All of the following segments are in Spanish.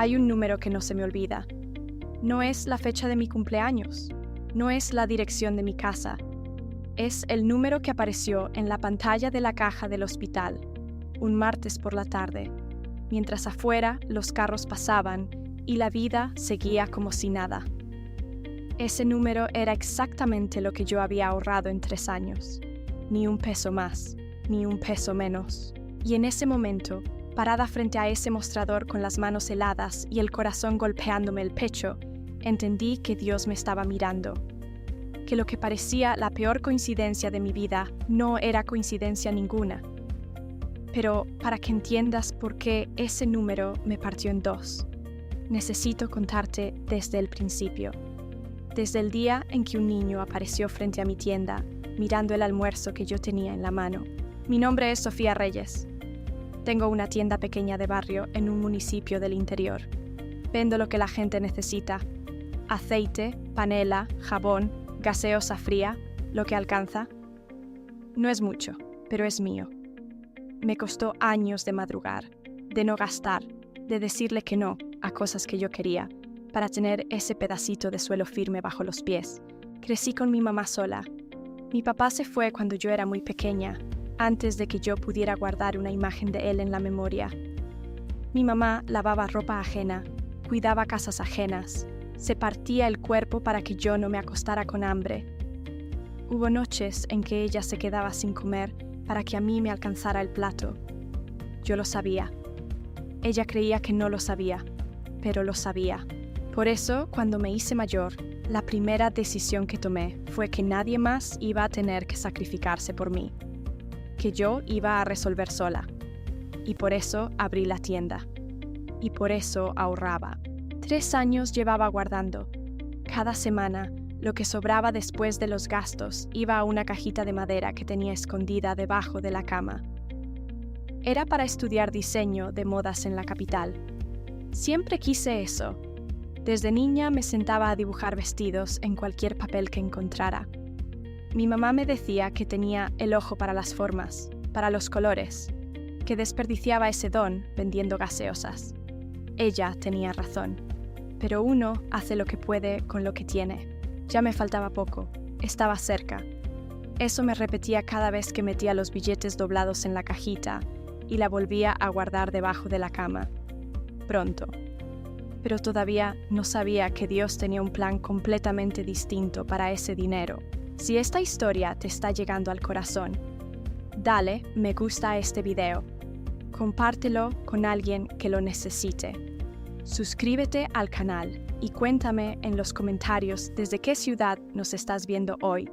Hay un número que no se me olvida. No es la fecha de mi cumpleaños. No es la dirección de mi casa. Es el número que apareció en la pantalla de la caja del hospital, un martes por la tarde, mientras afuera los carros pasaban y la vida seguía como si nada. Ese número era exactamente lo que yo había ahorrado en 3 años. Ni un peso más, ni un peso menos. Y en ese momento, parada frente a ese mostrador con las manos heladas y el corazón golpeándome el pecho, entendí que Dios me estaba mirando. Que lo que parecía la peor coincidencia de mi vida no era coincidencia ninguna. Pero para que entiendas por qué ese número me partió en 2, necesito contarte desde el principio. Desde el día en que un niño apareció frente a mi tienda, mirando el almuerzo que yo tenía en la mano. Mi nombre es Sofía Reyes. Tengo una tienda pequeña de barrio en un municipio del interior. Vendo lo que la gente necesita: aceite, panela, jabón, gaseosa fría, lo que alcanza. No es mucho, pero es mío. Me costó años de madrugar, de no gastar, de decirle que no a cosas que yo quería, para tener ese pedacito de suelo firme bajo los pies. Crecí con mi mamá sola. Mi papá se fue cuando yo era muy pequeña, antes de que yo pudiera guardar una imagen de él en la memoria. Mi mamá lavaba ropa ajena, cuidaba casas ajenas, se partía el cuerpo para que yo no me acostara con hambre. Hubo noches en que ella se quedaba sin comer para que a mí me alcanzara el plato. Yo lo sabía. Ella creía que no lo sabía, pero lo sabía. Por eso, cuando me hice mayor, la primera decisión que tomé fue que nadie más iba a tener que sacrificarse por mí, que yo iba a resolver sola. Y por eso abrí la tienda. Y por eso ahorraba. 3 años llevaba guardando. Cada semana, lo que sobraba después de los gastos iba a una cajita de madera que tenía escondida debajo de la cama. Era para estudiar diseño de modas en la capital. Siempre quise eso. Desde niña me sentaba a dibujar vestidos en cualquier papel que encontrara. Mi mamá me decía que tenía el ojo para las formas, para los colores, que desperdiciaba ese don vendiendo gaseosas. Ella tenía razón, pero uno hace lo que puede con lo que tiene. Ya me faltaba poco, estaba cerca. Eso me repetía cada vez que metía los billetes doblados en la cajita y la volvía a guardar debajo de la cama. Pronto. Pero todavía no sabía que Dios tenía un plan completamente distinto para ese dinero. Si esta historia te está llegando al corazón, dale me gusta a este video. Compártelo con alguien que lo necesite. Suscríbete al canal y cuéntame en los comentarios desde qué ciudad nos estás viendo hoy.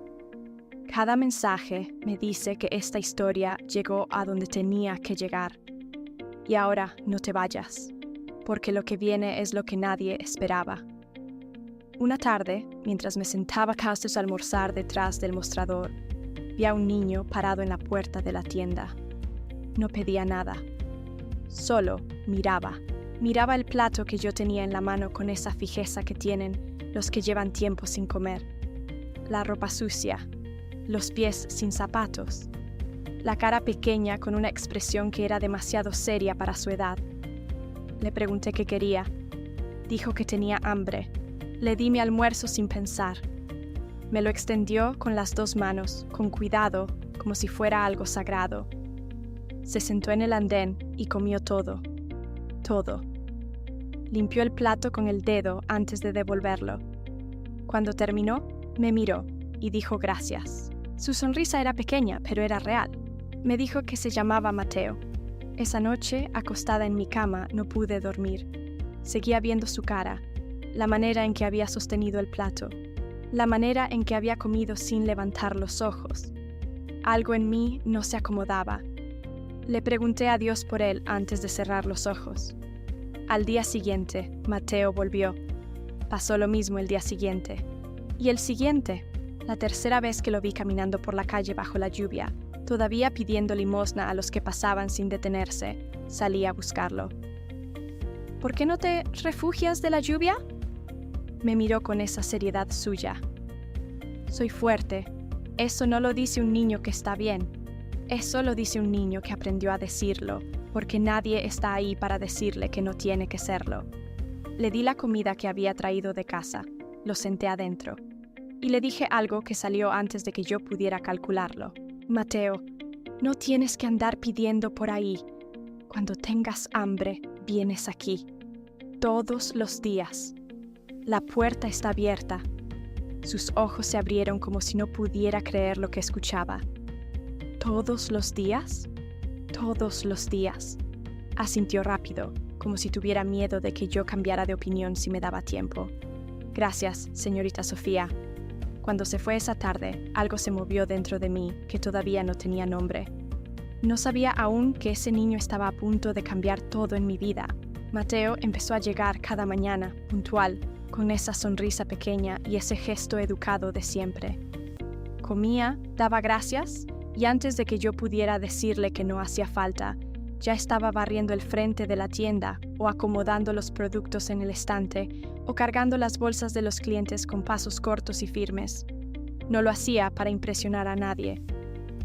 Cada mensaje me dice que esta historia llegó a donde tenía que llegar. Y ahora no te vayas, porque lo que viene es lo que nadie esperaba. Una tarde, mientras me sentaba casi a almorzar detrás del mostrador, vi a un niño parado en la puerta de la tienda. No pedía nada, solo miraba. Miraba el plato que yo tenía en la mano con esa fijeza que tienen los que llevan tiempo sin comer. La ropa sucia, los pies sin zapatos, la cara pequeña con una expresión que era demasiado seria para su edad. Le pregunté qué quería. Dijo que tenía hambre. Le di mi almuerzo sin pensar. Me lo extendió con las 2 manos, con cuidado, como si fuera algo sagrado. Se sentó en el andén y comió todo. Todo. Limpió el plato con el dedo antes de devolverlo. Cuando terminó, me miró y dijo gracias. Su sonrisa era pequeña, pero era real. Me dijo que se llamaba Mateo. Esa noche, acostada en mi cama, no pude dormir. Seguía viendo su cara, la manera en que había sostenido el plato, la manera en que había comido sin levantar los ojos. Algo en mí no se acomodaba. Le pregunté a Dios por él antes de cerrar los ojos. Al día siguiente, Mateo volvió. Pasó lo mismo el día siguiente. Y el siguiente, la tercera vez que lo vi caminando por la calle bajo la lluvia, todavía pidiendo limosna a los que pasaban sin detenerse, salí a buscarlo. ¿Por qué no te refugias de la lluvia? Me miró con esa seriedad suya. Soy fuerte. Eso no lo dice un niño que está bien. Eso lo dice un niño que aprendió a decirlo, porque nadie está ahí para decirle que no tiene que serlo. Le di la comida que había traído de casa, lo senté adentro, y le dije algo que salió antes de que yo pudiera calcularlo. Mateo, no tienes que andar pidiendo por ahí. Cuando tengas hambre, vienes aquí. Todos los días. La puerta está abierta. Sus ojos se abrieron como si no pudiera creer lo que escuchaba. ¿Todos los días? Todos los días. Asintió rápido, como si tuviera miedo de que yo cambiara de opinión si me daba tiempo. Gracias, señorita Sofía. Cuando se fue esa tarde, algo se movió dentro de mí que todavía no tenía nombre. No sabía aún que ese niño estaba a punto de cambiar todo en mi vida. Mateo empezó a llegar cada mañana, puntual, con esa sonrisa pequeña y ese gesto educado de siempre. Comía, daba gracias, y antes de que yo pudiera decirle que no hacía falta, ya estaba barriendo el frente de la tienda o acomodando los productos en el estante o cargando las bolsas de los clientes con pasos cortos y firmes. No lo hacía para impresionar a nadie.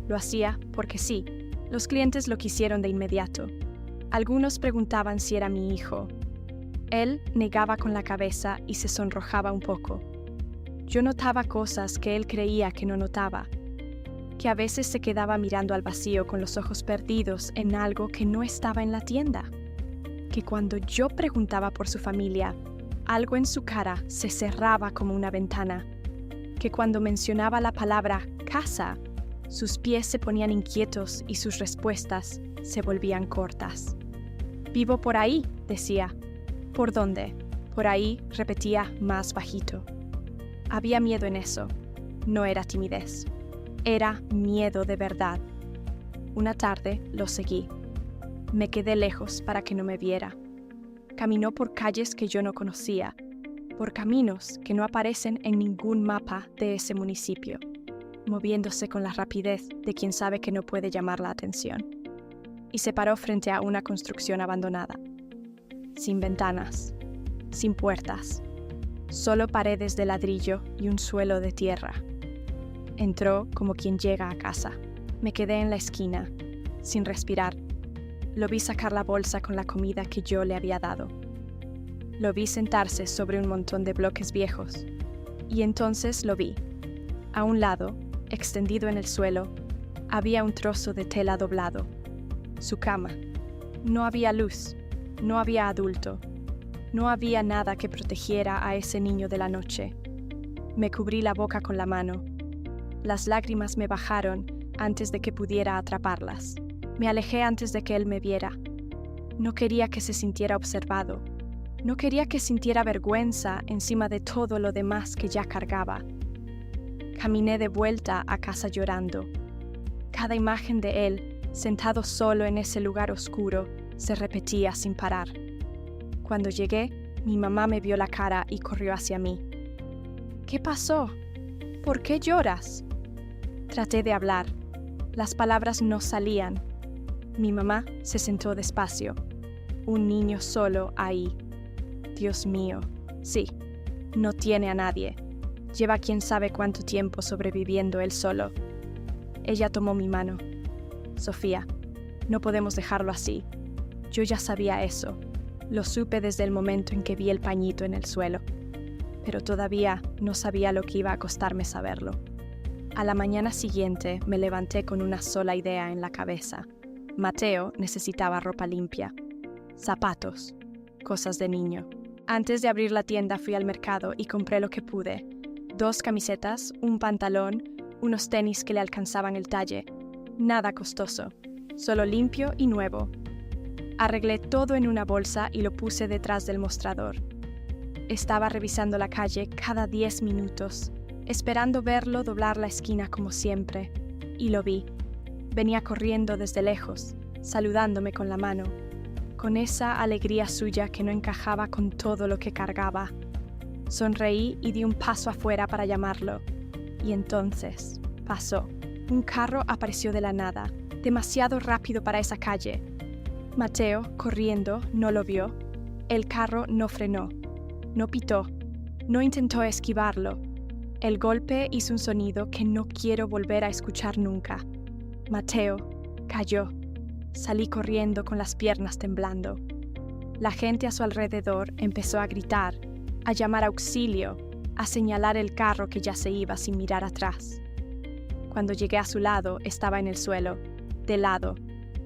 Lo hacía porque sí, los clientes lo quisieron de inmediato. Algunos preguntaban si era mi hijo. Él negaba con la cabeza y se sonrojaba un poco. Yo notaba cosas que él creía que no notaba, que a veces se quedaba mirando al vacío con los ojos perdidos en algo que no estaba en la tienda, que cuando yo preguntaba por su familia, algo en su cara se cerraba como una ventana, que cuando mencionaba la palabra casa, sus pies se ponían inquietos y sus respuestas se volvían cortas. «Vivo por ahí», decía. «¿Por dónde?» «Por ahí», repetía más bajito. Había miedo en eso. No era timidez. Era miedo de verdad. Una tarde lo seguí. Me quedé lejos para que no me viera. Caminó por calles que yo no conocía, por caminos que no aparecen en ningún mapa de ese municipio, moviéndose con la rapidez de quien sabe que no puede llamar la atención. Y se paró frente a una construcción abandonada, sin ventanas, sin puertas, solo paredes de ladrillo y un suelo de tierra. Entró como quien llega a casa. Me quedé en la esquina, sin respirar. Lo vi sacar la bolsa con la comida que yo le había dado. Lo vi sentarse sobre un montón de bloques viejos. Y entonces lo vi. A un lado, extendido en el suelo, había un trozo de tela doblado. Su cama. No había luz, no había adulto, no había nada que protegiera a ese niño de la noche. Me cubrí la boca con la mano. Las lágrimas me bajaron antes de que pudiera atraparlas. Me alejé antes de que él me viera. No quería que se sintiera observado. No quería que sintiera vergüenza encima de todo lo demás que ya cargaba. Caminé de vuelta a casa llorando. Cada imagen de él, sentado solo en ese lugar oscuro, se repetía sin parar. Cuando llegué, mi mamá me vio la cara y corrió hacia mí. «¿Qué pasó? ¿Por qué lloras?» Traté de hablar. Las palabras no salían. Mi mamá se sentó despacio. Un niño solo ahí. Dios mío, sí, no tiene a nadie. Lleva quién sabe cuánto tiempo sobreviviendo él solo. Ella tomó mi mano. «Sofía, no podemos dejarlo así. Yo ya sabía eso. Lo supe desde el momento en que vi el pañito en el suelo. Pero todavía no sabía lo que iba a costarme saberlo». A la mañana siguiente me levanté con una sola idea en la cabeza. Mateo necesitaba ropa limpia. Zapatos. Cosas de niño. Antes de abrir la tienda fui al mercado y compré lo que pude. 2 camisetas, un pantalón, unos tenis que le alcanzaban el talle. Nada costoso, solo limpio y nuevo. Arreglé todo en una bolsa y lo puse detrás del mostrador. Estaba revisando la calle cada 10 minutos, esperando verlo doblar la esquina como siempre, y lo vi. Venía corriendo desde lejos, saludándome con la mano, con esa alegría suya que no encajaba con todo lo que cargaba. Sonreí y di un paso afuera para llamarlo, y entonces pasó. Un carro apareció de la nada, demasiado rápido para esa calle. Mateo, corriendo, no lo vio. El carro no frenó, no pitó, no intentó esquivarlo. El golpe hizo un sonido que no quiero volver a escuchar nunca. Mateo cayó. Salí corriendo con las piernas temblando. La gente a su alrededor empezó a gritar, a llamar auxilio, a señalar el carro que ya se iba sin mirar atrás. Cuando llegué a su lado, estaba en el suelo, de lado,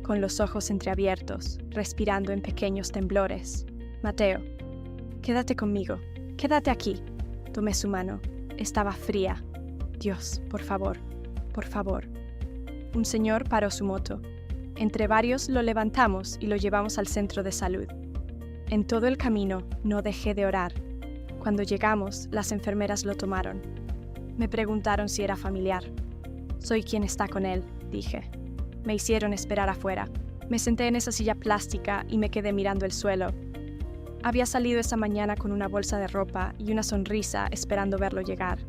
con los ojos entreabiertos, respirando en pequeños temblores. Mateo, quédate conmigo, quédate aquí. Tomé su mano. Estaba fría. Dios, por favor, por favor. Un señor paró su moto. Entre varios lo levantamos y lo llevamos al centro de salud. En todo el camino no dejé de orar. Cuando llegamos, las enfermeras lo tomaron. Me preguntaron si era familiar. Soy quien está con él, dije. Me hicieron esperar afuera. Me senté en esa silla plástica y me quedé mirando el suelo. Había salido esa mañana con una bolsa de ropa y una sonrisa esperando verlo llegar.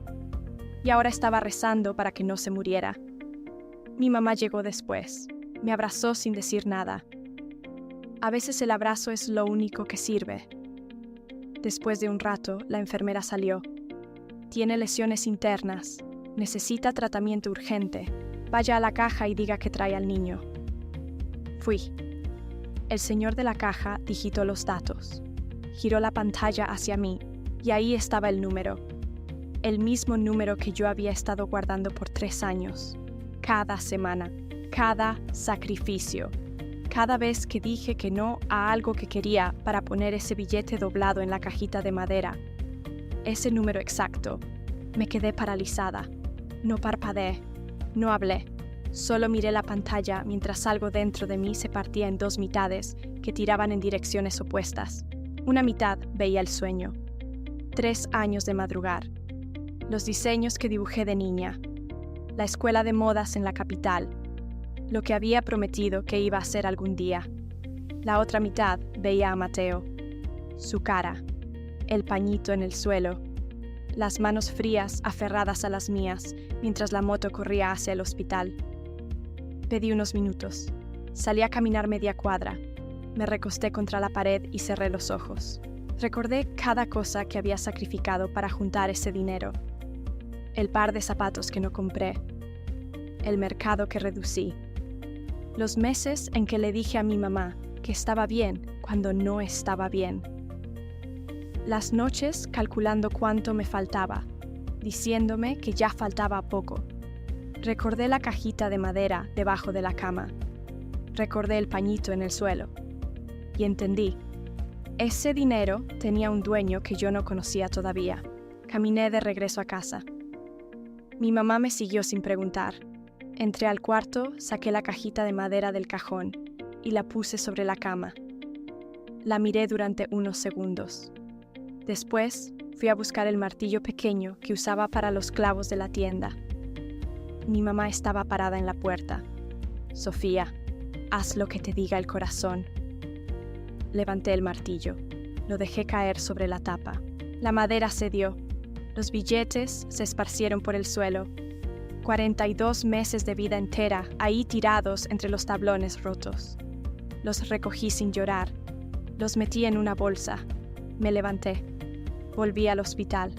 Y ahora estaba rezando para que no se muriera. Mi mamá llegó después. Me abrazó sin decir nada. A veces el abrazo es lo único que sirve. Después de un rato, la enfermera salió. Tiene lesiones internas. Necesita tratamiento urgente. Vaya a la caja y diga que trae al niño. Fui. El señor de la caja digitó los datos. Giró la pantalla hacia mí y ahí estaba el número. El mismo número que yo había estado guardando por 3 años. Cada semana, cada sacrificio. Cada vez que dije que no a algo que quería para poner ese billete doblado en la cajita de madera. Ese número exacto. Me quedé paralizada. No parpadeé. No hablé. Solo miré la pantalla mientras algo dentro de mí se partía en 2 mitades que tiraban en direcciones opuestas. Una mitad veía el sueño. 3 años de madrugar. Los diseños que dibujé de niña. La escuela de modas en la capital. Lo que había prometido que iba a hacer algún día. La otra mitad veía a Mateo. Su cara. El pañito en el suelo. Las manos frías aferradas a las mías mientras la moto corría hacia el hospital. Pedí unos minutos. Salí a caminar media cuadra. Me recosté contra la pared y cerré los ojos. Recordé cada cosa que había sacrificado para juntar ese dinero. El par de zapatos que no compré. El mercado que reducí. Los meses en que le dije a mi mamá que estaba bien cuando no estaba bien. Las noches calculando cuánto me faltaba, diciéndome que ya faltaba poco. Recordé la cajita de madera debajo de la cama. Recordé el pañito en el suelo. Y entendí. Ese dinero tenía un dueño que yo no conocía todavía. Caminé de regreso a casa. Mi mamá me siguió sin preguntar. Entré al cuarto, saqué la cajita de madera del cajón y la puse sobre la cama. La miré durante unos segundos. Después, fui a buscar el martillo pequeño que usaba para los clavos de la tienda. Mi mamá estaba parada en la puerta. Sofía, haz lo que te diga el corazón. Levanté el martillo. Lo dejé caer sobre la tapa. La madera cedió. Los billetes se esparcieron por el suelo. 42 meses de vida entera ahí tirados entre los tablones rotos. Los recogí sin llorar. Los metí en una bolsa. Me levanté. Volví al hospital.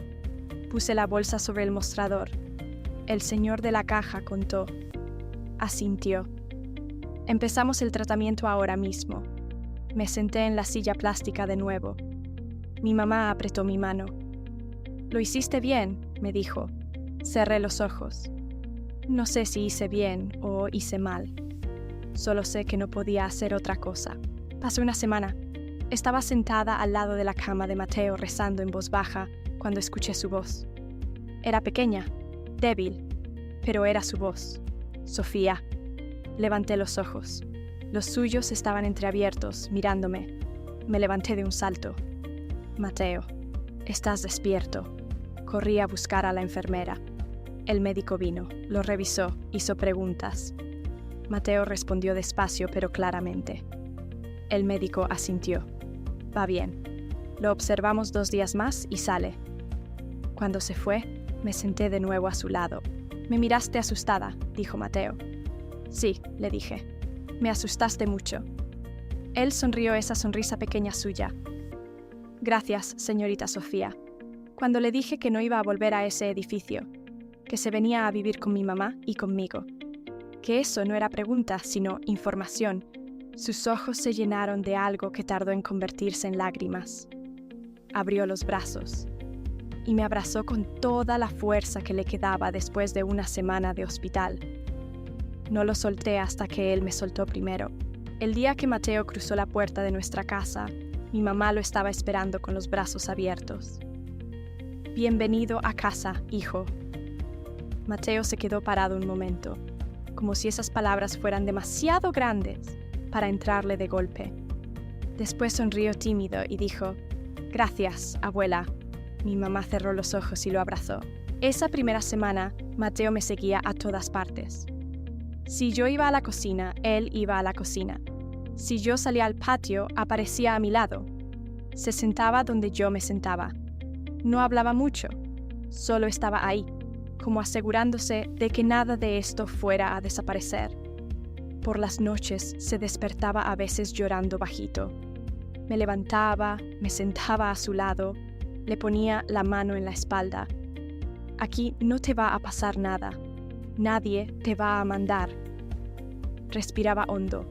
Puse la bolsa sobre el mostrador. El señor de la caja contó. Asintió. Empezamos el tratamiento ahora mismo. Me senté en la silla plástica de nuevo. Mi mamá apretó mi mano. «Lo hiciste bien», me dijo. Cerré los ojos. No sé si hice bien o hice mal. Solo sé que no podía hacer otra cosa. Pasó una semana. Estaba sentada al lado de la cama de Mateo rezando en voz baja cuando escuché su voz. Era pequeña, débil, pero era su voz. Sofía. Levanté los ojos. Los suyos estaban entreabiertos, mirándome. Me levanté de un salto. Mateo, estás despierto. Corrí a buscar a la enfermera. El médico vino, lo revisó, hizo preguntas. Mateo respondió despacio pero claramente. El médico asintió. Va bien. Lo observamos 2 días más y sale. Cuando se fue, me senté de nuevo a su lado. Me miraste asustada, dijo Mateo. Sí, le dije. Me asustaste mucho. Él sonrió esa sonrisa pequeña suya. Gracias, señorita Sofía. Cuando le dije que no iba a volver a ese edificio, que se venía a vivir con mi mamá y conmigo, que eso no era pregunta, sino información, Sus ojos se llenaron de algo que tardó en convertirse en lágrimas. Abrió los brazos y me abrazó con toda la fuerza que le quedaba después de una semana de hospital. No lo solté hasta que él me soltó primero. El día que Mateo cruzó la puerta de nuestra casa, mi mamá lo estaba esperando con los brazos abiertos. «Bienvenido a casa, hijo». Mateo se quedó parado un momento, como si esas palabras fueran demasiado grandes para entrarle de golpe. Después sonrió tímido y dijo: «Gracias, abuela». Mi mamá cerró los ojos y lo abrazó. Esa primera semana, Mateo me seguía a todas partes. Si yo iba a la cocina, él iba a la cocina. Si yo salía al patio, aparecía a mi lado. Se sentaba donde yo me sentaba. No hablaba mucho, solo estaba ahí, como asegurándose de que nada de esto fuera a desaparecer. Por las noches se despertaba a veces llorando bajito. Me levantaba, me sentaba a su lado, le ponía la mano en la espalda. «Aquí no te va a pasar nada. Nadie te va a mandar». Respiraba hondo.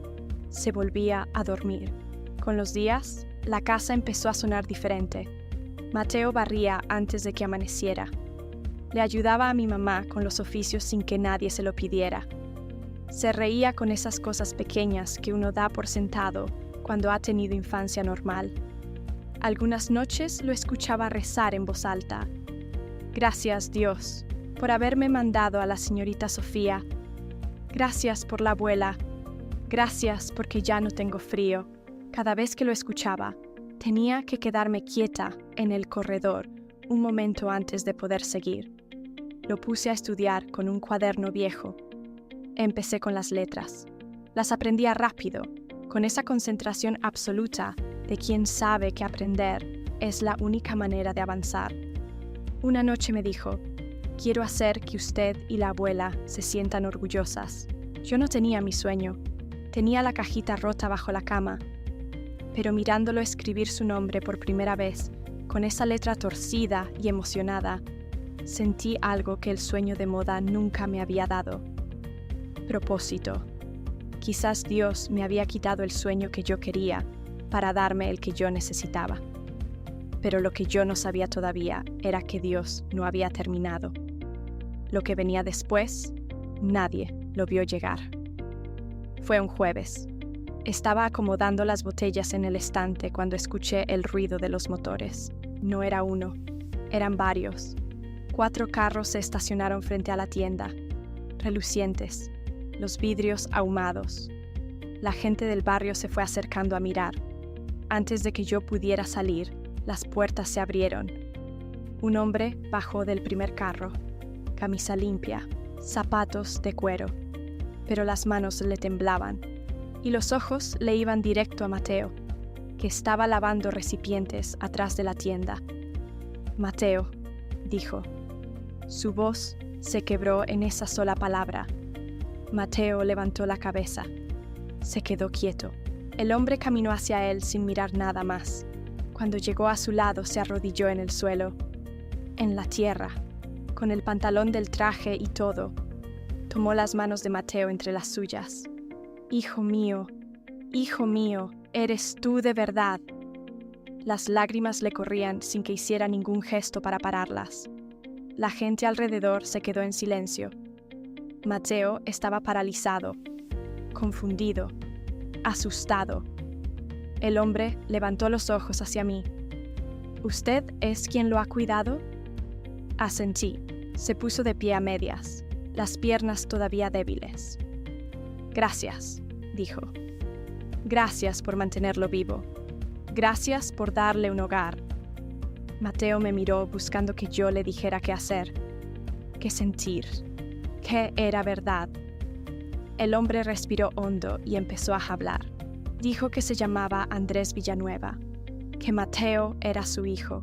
Se volvía a dormir. Con los días, la casa empezó a sonar diferente. Mateo barría antes de que amaneciera. Le ayudaba a mi mamá con los oficios sin que nadie se lo pidiera. Se reía con esas cosas pequeñas que uno da por sentado cuando ha tenido infancia normal. Algunas noches lo escuchaba rezar en voz alta. «Gracias, Dios, por haberme mandado a la señorita Sofía. Gracias por la abuela. Gracias porque ya no tengo frío». Cada vez que lo escuchaba, tenía que quedarme quieta en el corredor un momento antes de poder seguir. Lo puse a estudiar con un cuaderno viejo. Empecé con las letras. Las aprendía rápido, con esa concentración absoluta de quien sabe que aprender es la única manera de avanzar. Una noche me dijo: «Quiero hacer que usted y la abuela se sientan orgullosas». Yo no tenía mi sueño. Tenía la cajita rota bajo la cama. Pero mirándolo escribir su nombre por primera vez, con esa letra torcida y emocionada, sentí algo que el sueño de moda nunca me había dado. Propósito. Quizás Dios me había quitado el sueño que yo quería para darme el que yo necesitaba. Pero lo que yo no sabía todavía era que Dios no había terminado. Lo que venía después, nadie lo vio llegar. Fue un jueves. Estaba acomodando las botellas en el estante cuando escuché el ruido de los motores. No era uno, eran varios. 4 carros se estacionaron frente a la tienda, relucientes, los vidrios ahumados. La gente del barrio se fue acercando a mirar. Antes de que yo pudiera salir, las puertas se abrieron. Un hombre bajó del primer carro, camisa limpia, zapatos de cuero, pero las manos le temblaban y los ojos le iban directo a Mateo, que estaba lavando recipientes atrás de la tienda. «Mateo», dijo. Su voz se quebró en esa sola palabra. Mateo levantó la cabeza. Se quedó quieto. El hombre caminó hacia él sin mirar nada más. Cuando llegó a su lado se arrodilló en el suelo, en la tierra, con el pantalón del traje y todo. Tomó las manos de Mateo entre las suyas. Hijo mío, eres tú de verdad». Las lágrimas le corrían sin que hiciera ningún gesto para pararlas. La gente alrededor se quedó en silencio. Mateo estaba paralizado, confundido, asustado. El hombre levantó los ojos hacia mí. «¿Usted es quien lo ha cuidado?» Asentí. Se puso de pie a medias, las piernas todavía débiles. «Gracias», dijo. «Gracias por mantenerlo vivo. Gracias por darle un hogar». Mateo me miró buscando que yo le dijera qué hacer, qué sentir, qué era verdad. El hombre respiró hondo y empezó a hablar. Dijo que se llamaba Andrés Villanueva, que Mateo era su hijo,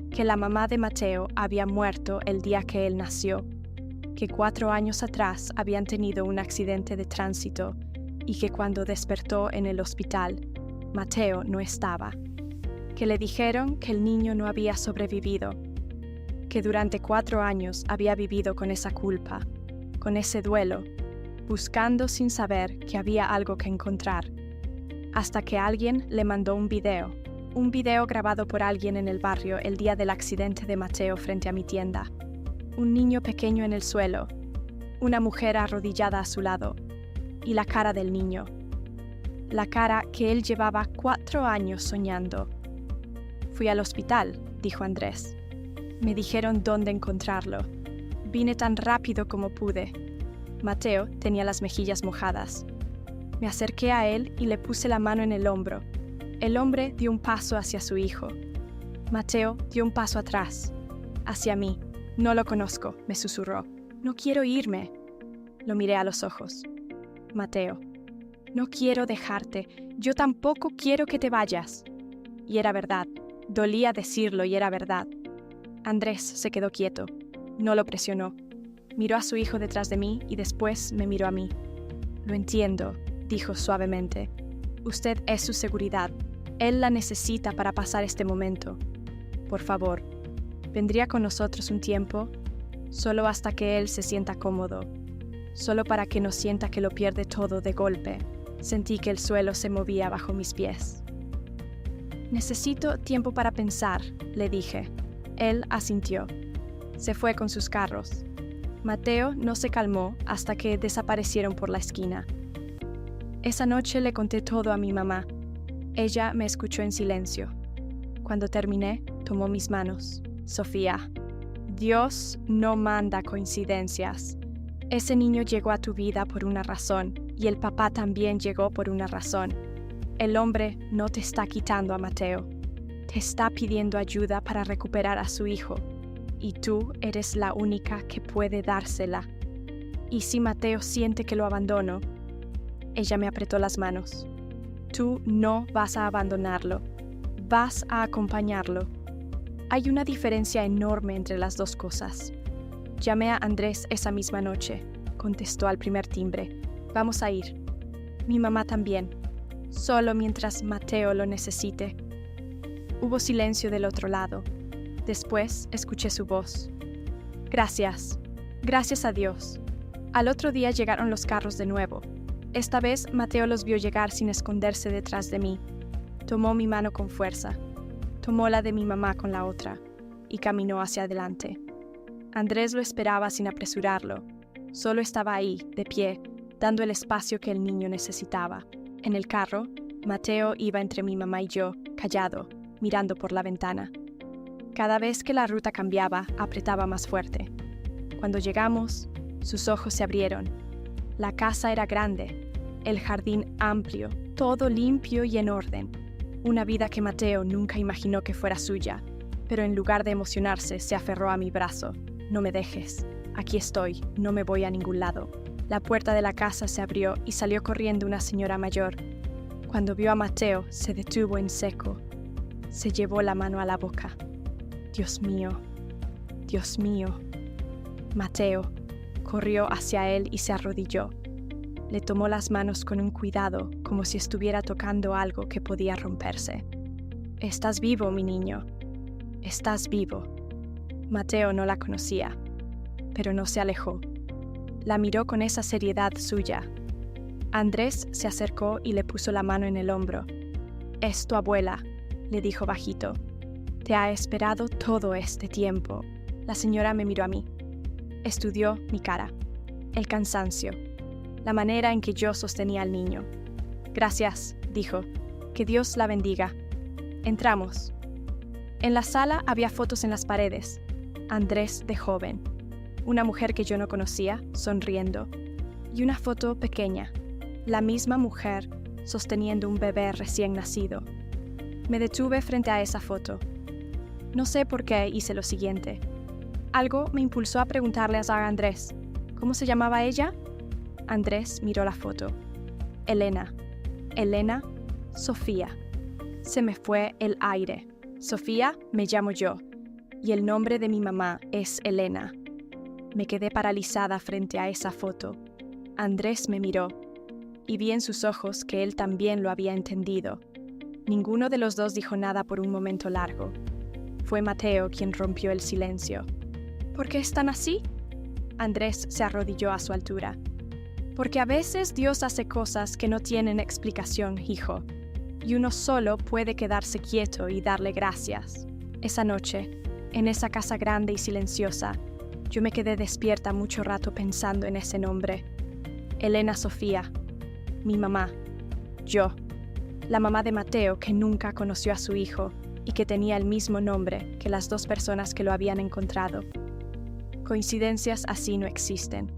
que la mamá de Mateo había muerto el día que él nació, que 4 años atrás habían tenido un accidente de tránsito y que cuando despertó en el hospital, Mateo no estaba, que le dijeron que el niño no había sobrevivido, que durante 4 años había vivido con esa culpa, con ese duelo, buscando sin saber que había algo que encontrar, hasta que alguien le mandó un video grabado por alguien en el barrio el día del accidente de Mateo frente a mi tienda. Un niño pequeño en el suelo, una mujer arrodillada a su lado, y la cara del niño. La cara que él llevaba 4 años soñando. Fui al hospital, dijo Andrés. Me dijeron dónde encontrarlo. Vine tan rápido como pude. Mateo tenía las mejillas mojadas. Me acerqué a él y le puse la mano en el hombro. El hombre dio un paso hacia su hijo. Mateo dio un paso atrás, hacia mí. No lo conozco, me susurró. No quiero irme. Lo miré a los ojos. Mateo, no quiero dejarte. Yo tampoco quiero que te vayas. Y era verdad. Dolía decirlo y era verdad. Andrés se quedó quieto. No lo presionó. Miró a su hijo detrás de mí y después me miró a mí. Lo entiendo, dijo suavemente. Usted es su seguridad. Él la necesita para pasar este momento. Por favor, ¿vendría con nosotros un tiempo? Solo hasta que él se sienta cómodo. Solo para que no sienta que lo pierde todo de golpe. Sentí que el suelo se movía bajo mis pies. Necesito tiempo para pensar, le dije. Él asintió. Se fue con sus carros. Mateo no se calmó hasta que desaparecieron por la esquina. Esa noche le conté todo a mi mamá. Ella me escuchó en silencio. Cuando terminé, tomó mis manos. Sofía, Dios no manda coincidencias. Ese niño llegó a tu vida por una razón, y el papá también llegó por una razón. El hombre no te está quitando a Mateo. Te está pidiendo ayuda para recuperar a su hijo. Y tú eres la única que puede dársela. Y si Mateo siente que lo abandono, ella me apretó las manos. Tú no vas a abandonarlo. Vas a acompañarlo. Hay una diferencia enorme entre las dos cosas. Llamé a Andrés esa misma noche. Contestó al primer timbre. Vamos a ir. Mi mamá también. Solo mientras Mateo lo necesite. Hubo silencio del otro lado. Después escuché su voz. Gracias. Gracias a Dios. Al otro día llegaron los carros de nuevo. Esta vez Mateo los vio llegar sin esconderse detrás de mí. Tomó mi mano con fuerza. Tomó la de mi mamá con la otra y caminó hacia adelante. Andrés lo esperaba sin apresurarlo. Solo estaba ahí, de pie, dando el espacio que el niño necesitaba. En el carro, Mateo iba entre mi mamá y yo, callado, mirando por la ventana. Cada vez que la ruta cambiaba, apretaba más fuerte. Cuando llegamos, sus ojos se abrieron. La casa era grande, el jardín amplio, todo limpio y en orden. Una vida que Mateo nunca imaginó que fuera suya, pero en lugar de emocionarse, se aferró a mi brazo. No me dejes. Aquí estoy, no me voy a ningún lado. La puerta de la casa se abrió y salió corriendo una señora mayor. Cuando vio a Mateo, se detuvo en seco. Se llevó la mano a la boca. Dios mío, Dios mío. Mateo corrió hacia él y se arrodilló. Le tomó las manos con un cuidado, como si estuviera tocando algo que podía romperse. Estás vivo, mi niño. Estás vivo. Mateo no la conocía, pero no se alejó. La miró con esa seriedad suya. Andrés se acercó y le puso la mano en el hombro. Es tu abuela, le dijo bajito. Te ha esperado todo este tiempo. La señora me miró a mí. Estudió mi cara, el cansancio, la manera en que yo sostenía al niño. Gracias, dijo. Que Dios la bendiga. Entramos. En la sala había fotos en las paredes. Andrés de joven, una mujer que yo no conocía, sonriendo, y una foto pequeña, la misma mujer sosteniendo un bebé recién nacido. Me detuve frente a esa foto. No sé por qué hice lo siguiente. Algo me impulsó a preguntarle a Sara Andrés, ¿cómo se llamaba ella? Andrés miró la foto. Elena. Elena, Sofía. Se me fue el aire. Sofía me llamo yo, y el nombre de mi mamá es Elena. Me quedé paralizada frente a esa foto. Andrés me miró, y vi en sus ojos que él también lo había entendido. Ninguno de los dos dijo nada por un momento largo. Fue Mateo quien rompió el silencio. ¿Por qué están así? Andrés se arrodilló a su altura. Porque a veces Dios hace cosas que no tienen explicación, hijo. y uno solo puede quedarse quieto y darle gracias. Esa noche, en esa casa grande y silenciosa, yo me quedé despierta mucho rato pensando en ese nombre. Elena Sofía, mi mamá, yo, la mamá de Mateo que nunca conoció a su hijo y que tenía el mismo nombre que las dos personas que lo habían encontrado. Coincidencias así no existen.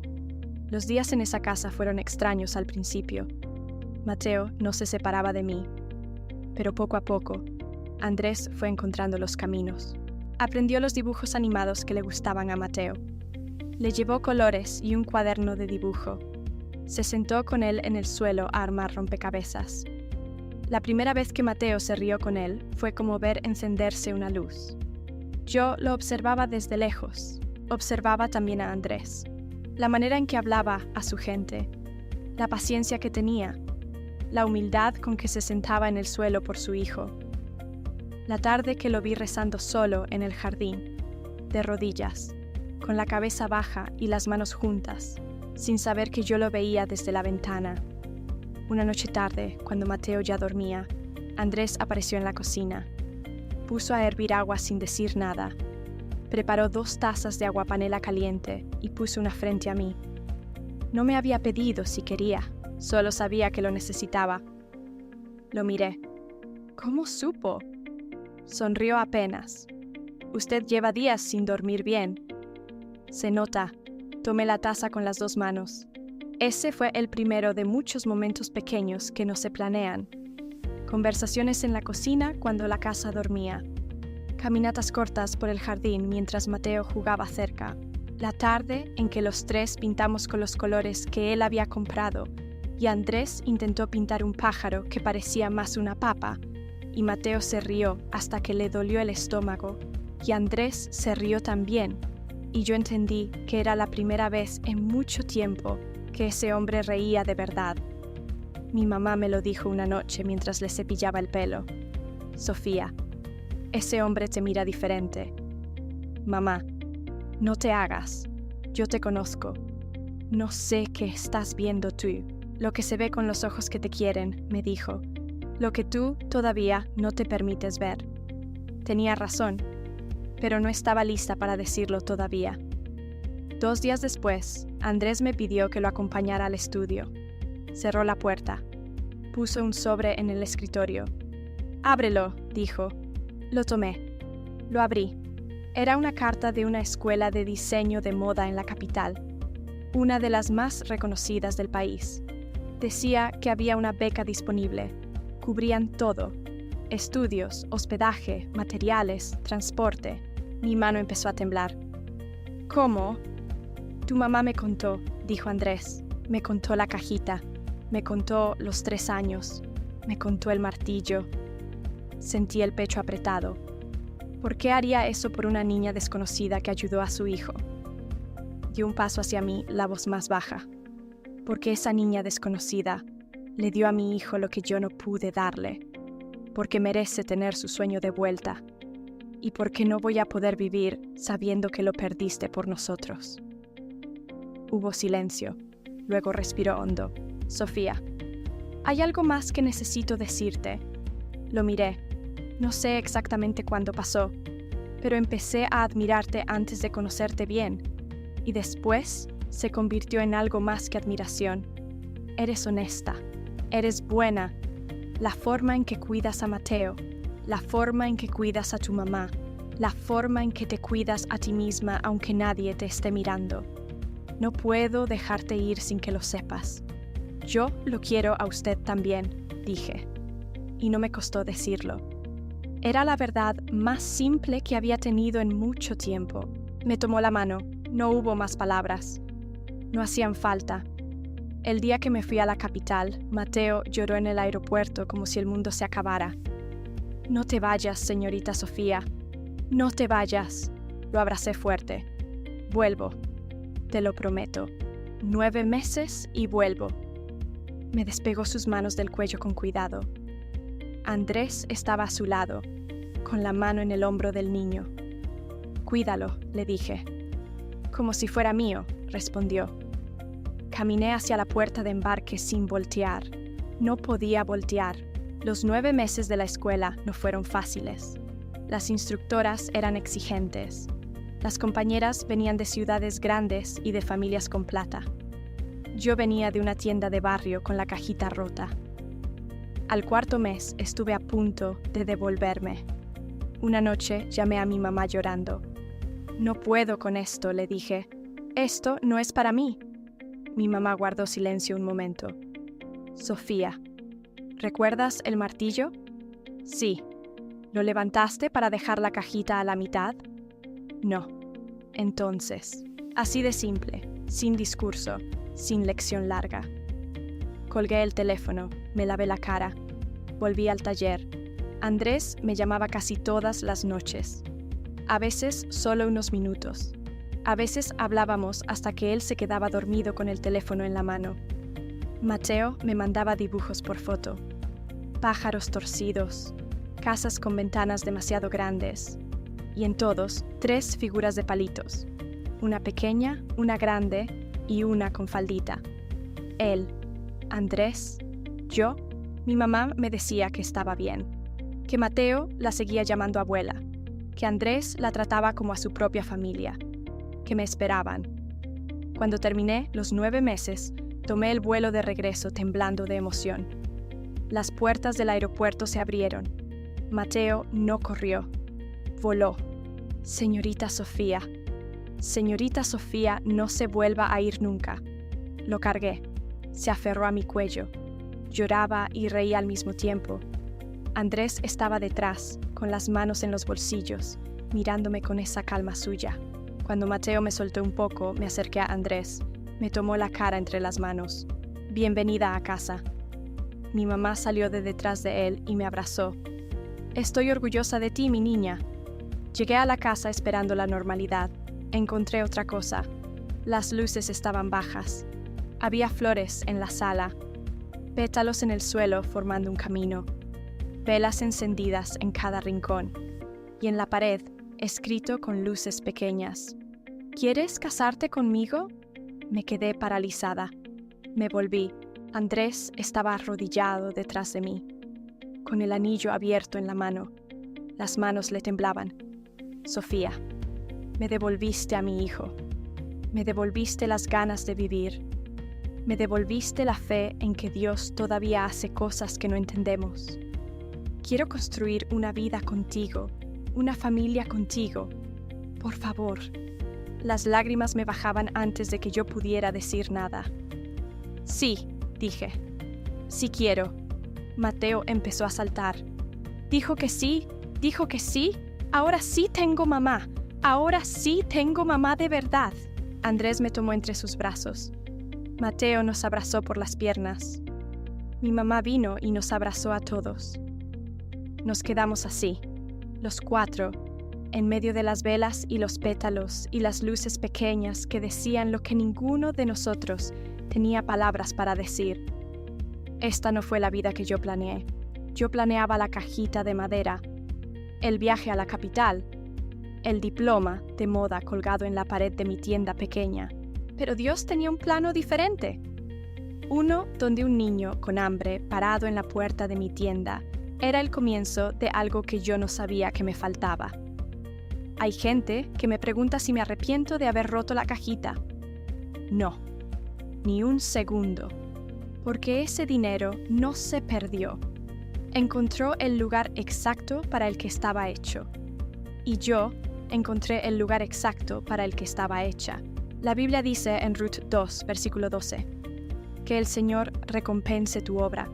Los días en esa casa fueron extraños al principio. Mateo no se separaba de mí, pero poco a poco, Andrés fue encontrando los caminos. Aprendió los dibujos animados que le gustaban a Mateo. Le llevó colores y un cuaderno de dibujo. Se sentó con él en el suelo a armar rompecabezas. La primera vez que Mateo se rió con él fue como ver encenderse una luz. Yo lo observaba desde lejos. Observaba también a Andrés. La manera en que hablaba a su gente. La paciencia que tenía. La humildad con que se sentaba en el suelo por su hijo. La tarde que lo vi rezando solo en el jardín, de rodillas, con la cabeza baja y las manos juntas, sin saber que yo lo veía desde la ventana. Una noche tarde, cuando Mateo ya dormía, Andrés apareció en la cocina. Puso a hervir agua sin decir nada. Preparó 2 tazas de aguapanela caliente y puso una frente a mí. No me había pedido si quería, solo sabía que lo necesitaba. Lo miré. ¿Cómo supo? Sonrió apenas. Usted lleva días sin dormir bien. Se nota. Tomé la taza con las 2 manos. Ese fue el primero de muchos momentos pequeños que no se planean. Conversaciones en la cocina cuando la casa dormía. Caminatas cortas por el jardín mientras Mateo jugaba cerca. La tarde en que los 3 pintamos con los colores que él había comprado y Andrés intentó pintar un pájaro que parecía más una papa y Mateo se rió hasta que le dolió el estómago y Andrés se rió también y yo entendí que era la primera vez en mucho tiempo que ese hombre reía de verdad. Mi mamá me lo dijo una noche mientras le cepillaba el pelo. Sofía, ese hombre te mira diferente. Mamá, no te hagas. Yo te conozco. No sé qué estás viendo tú. Lo que se ve con los ojos que te quieren, me dijo. Lo que tú todavía no te permites ver. Tenía razón, pero no estaba lista para decirlo todavía. 2 días después, Andrés me pidió que lo acompañara al estudio. Cerró la puerta. Puso un sobre en el escritorio. «Ábrelo», dijo. Lo tomé. Lo abrí. Era una carta de una escuela de diseño de moda en la capital, una de las más reconocidas del país. Decía que había una beca disponible. Cubrían todo: estudios, hospedaje, materiales, transporte. Mi mano empezó a temblar. «¿Cómo?» «Tu mamá me contó», dijo Andrés. Me contó la cajita. Me contó los 3 años. Me contó el martillo. Sentí el pecho apretado. ¿Por qué haría eso por una niña desconocida que ayudó a su hijo? Dio un paso hacia mí, la voz más baja. Porque esa niña desconocida le dio a mi hijo lo que yo no pude darle. Porque merece tener su sueño de vuelta. Y porque no voy a poder vivir sabiendo que lo perdiste por nosotros. Hubo silencio. Luego respiró hondo. Sofía, hay algo más que necesito decirte. Lo miré. No sé exactamente cuándo pasó, pero empecé a admirarte antes de conocerte bien, y después se convirtió en algo más que admiración. Eres honesta, eres buena. La forma en que cuidas a Mateo, la forma en que cuidas a tu mamá, la forma en que te cuidas a ti misma aunque nadie te esté mirando. No puedo dejarte ir sin que lo sepas. Yo lo quiero a usted también, dije. Y no me costó decirlo. Era la verdad más simple que había tenido en mucho tiempo. Me tomó la mano. No hubo más palabras. No hacían falta. El día que me fui a la capital, Mateo lloró en el aeropuerto como si el mundo se acabara. «No te vayas, señorita Sofía. No te vayas». Lo abracé fuerte. «Vuelvo. Te lo prometo. 9 meses y vuelvo». Me despegó sus manos del cuello con cuidado. Andrés estaba a su lado, con la mano en el hombro del niño. «Cuídalo», le dije. «Como si fuera mío», respondió. Caminé hacia la puerta de embarque sin voltear. No podía voltear. Los 9 meses de la escuela no fueron fáciles. Las instructoras eran exigentes. Las compañeras venían de ciudades grandes y de familias con plata. Yo venía de una tienda de barrio con la cajita rota. Al 4.º mes estuve a punto de devolverme. Una noche llamé a mi mamá llorando. «No puedo con esto», le dije. «Esto no es para mí». Mi mamá guardó silencio un momento. «Sofía, ¿recuerdas el martillo?» «Sí». «¿Lo levantaste para dejar la cajita a la mitad?» «No». «Entonces». Así de simple, sin discurso, sin lección larga. Colgué el teléfono, me lavé la cara. Volví al taller. Andrés me llamaba casi todas las noches. A veces solo unos minutos. A veces hablábamos hasta que él se quedaba dormido con el teléfono en la mano. Mateo me mandaba dibujos por foto. Pájaros torcidos, casas con ventanas demasiado grandes. Y en todos, 3 figuras de palitos. Una pequeña, una grande y una con faldita. Él, Andrés, yo, mi mamá me decía que estaba bien. Que Mateo la seguía llamando abuela. Que Andrés la trataba como a su propia familia. Que me esperaban. Cuando terminé los 9 meses, tomé el vuelo de regreso temblando de emoción. Las puertas del aeropuerto se abrieron. Mateo no corrió. Voló. Señorita Sofía. Señorita Sofía, no se vuelva a ir nunca. Lo cargué. Se aferró a mi cuello. Lloraba y reía al mismo tiempo. Andrés estaba detrás, con las manos en los bolsillos, mirándome con esa calma suya. Cuando Mateo me soltó un poco, me acerqué a Andrés. Me tomó la cara entre las manos. «Bienvenida a casa». Mi mamá salió de detrás de él y me abrazó. «Estoy orgullosa de ti, mi niña». Llegué a la casa esperando la normalidad. Encontré otra cosa. Las luces estaban bajas. Había flores en la sala, pétalos en el suelo formando un camino, velas encendidas en cada rincón, y en la pared, escrito con luces pequeñas. «¿Quieres casarte conmigo?» Me quedé paralizada. Me volví. Andrés estaba arrodillado detrás de mí, con el anillo abierto en la mano. Las manos le temblaban. «Sofía, me devolviste a mi hijo. Me devolviste las ganas de vivir. Me devolviste la fe en que Dios todavía hace cosas que no entendemos. Quiero construir una vida contigo, una familia contigo. Por favor». Las lágrimas me bajaban antes de que yo pudiera decir nada. «Sí», dije. «Sí quiero». Mateo empezó a saltar. «Dijo que sí, dijo que sí. Ahora sí tengo mamá. Ahora sí tengo mamá de verdad». Andrés me tomó entre sus brazos. Mateo nos abrazó por las piernas. Mi mamá vino y nos abrazó a todos. Nos quedamos así, los 4, en medio de las velas y los pétalos y las luces pequeñas que decían lo que ninguno de nosotros tenía palabras para decir. Esta no fue la vida que yo planeé. Yo planeaba la cajita de madera, el viaje a la capital, el diploma de moda colgado en la pared de mi tienda pequeña. Pero Dios tenía un plano diferente. Uno donde un niño con hambre parado en la puerta de mi tienda era el comienzo de algo que yo no sabía que me faltaba. Hay gente que me pregunta si me arrepiento de haber roto la cajita. No, ni un segundo, porque ese dinero no se perdió. Encontró el lugar exacto para el que estaba hecho. Y yo encontré el lugar exacto para el que estaba hecha. La Biblia dice en Ruth 2, versículo 12, que el Señor recompense tu obra,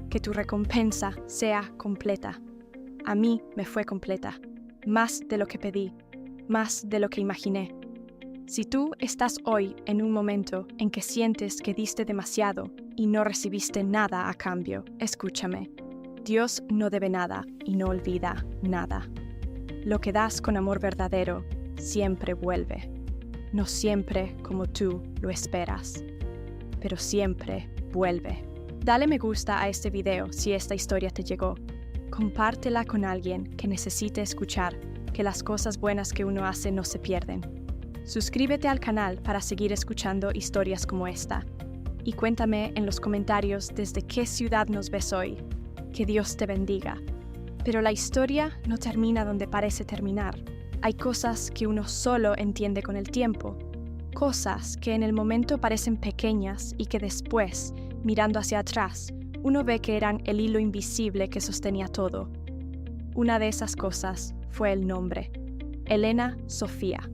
que tu recompensa sea completa. A mí me fue completa, más de lo que pedí, más de lo que imaginé. Si tú estás hoy en un momento en que sientes que diste demasiado y no recibiste nada a cambio, escúchame. Dios no debe nada y no olvida nada. Lo que das con amor verdadero siempre vuelve. No siempre como tú lo esperas, pero siempre vuelve. Dale me gusta a este video si esta historia te llegó. Compártela con alguien que necesite escuchar que las cosas buenas que uno hace no se pierden. Suscríbete al canal para seguir escuchando historias como esta. Y cuéntame en los comentarios desde qué ciudad nos ves hoy. Que Dios te bendiga. Pero la historia no termina donde parece terminar. Hay cosas que uno solo entiende con el tiempo. Cosas que en el momento parecen pequeñas y que después, mirando hacia atrás, uno ve que eran el hilo invisible que sostenía todo. Una de esas cosas fue el nombre. Elena Sofía,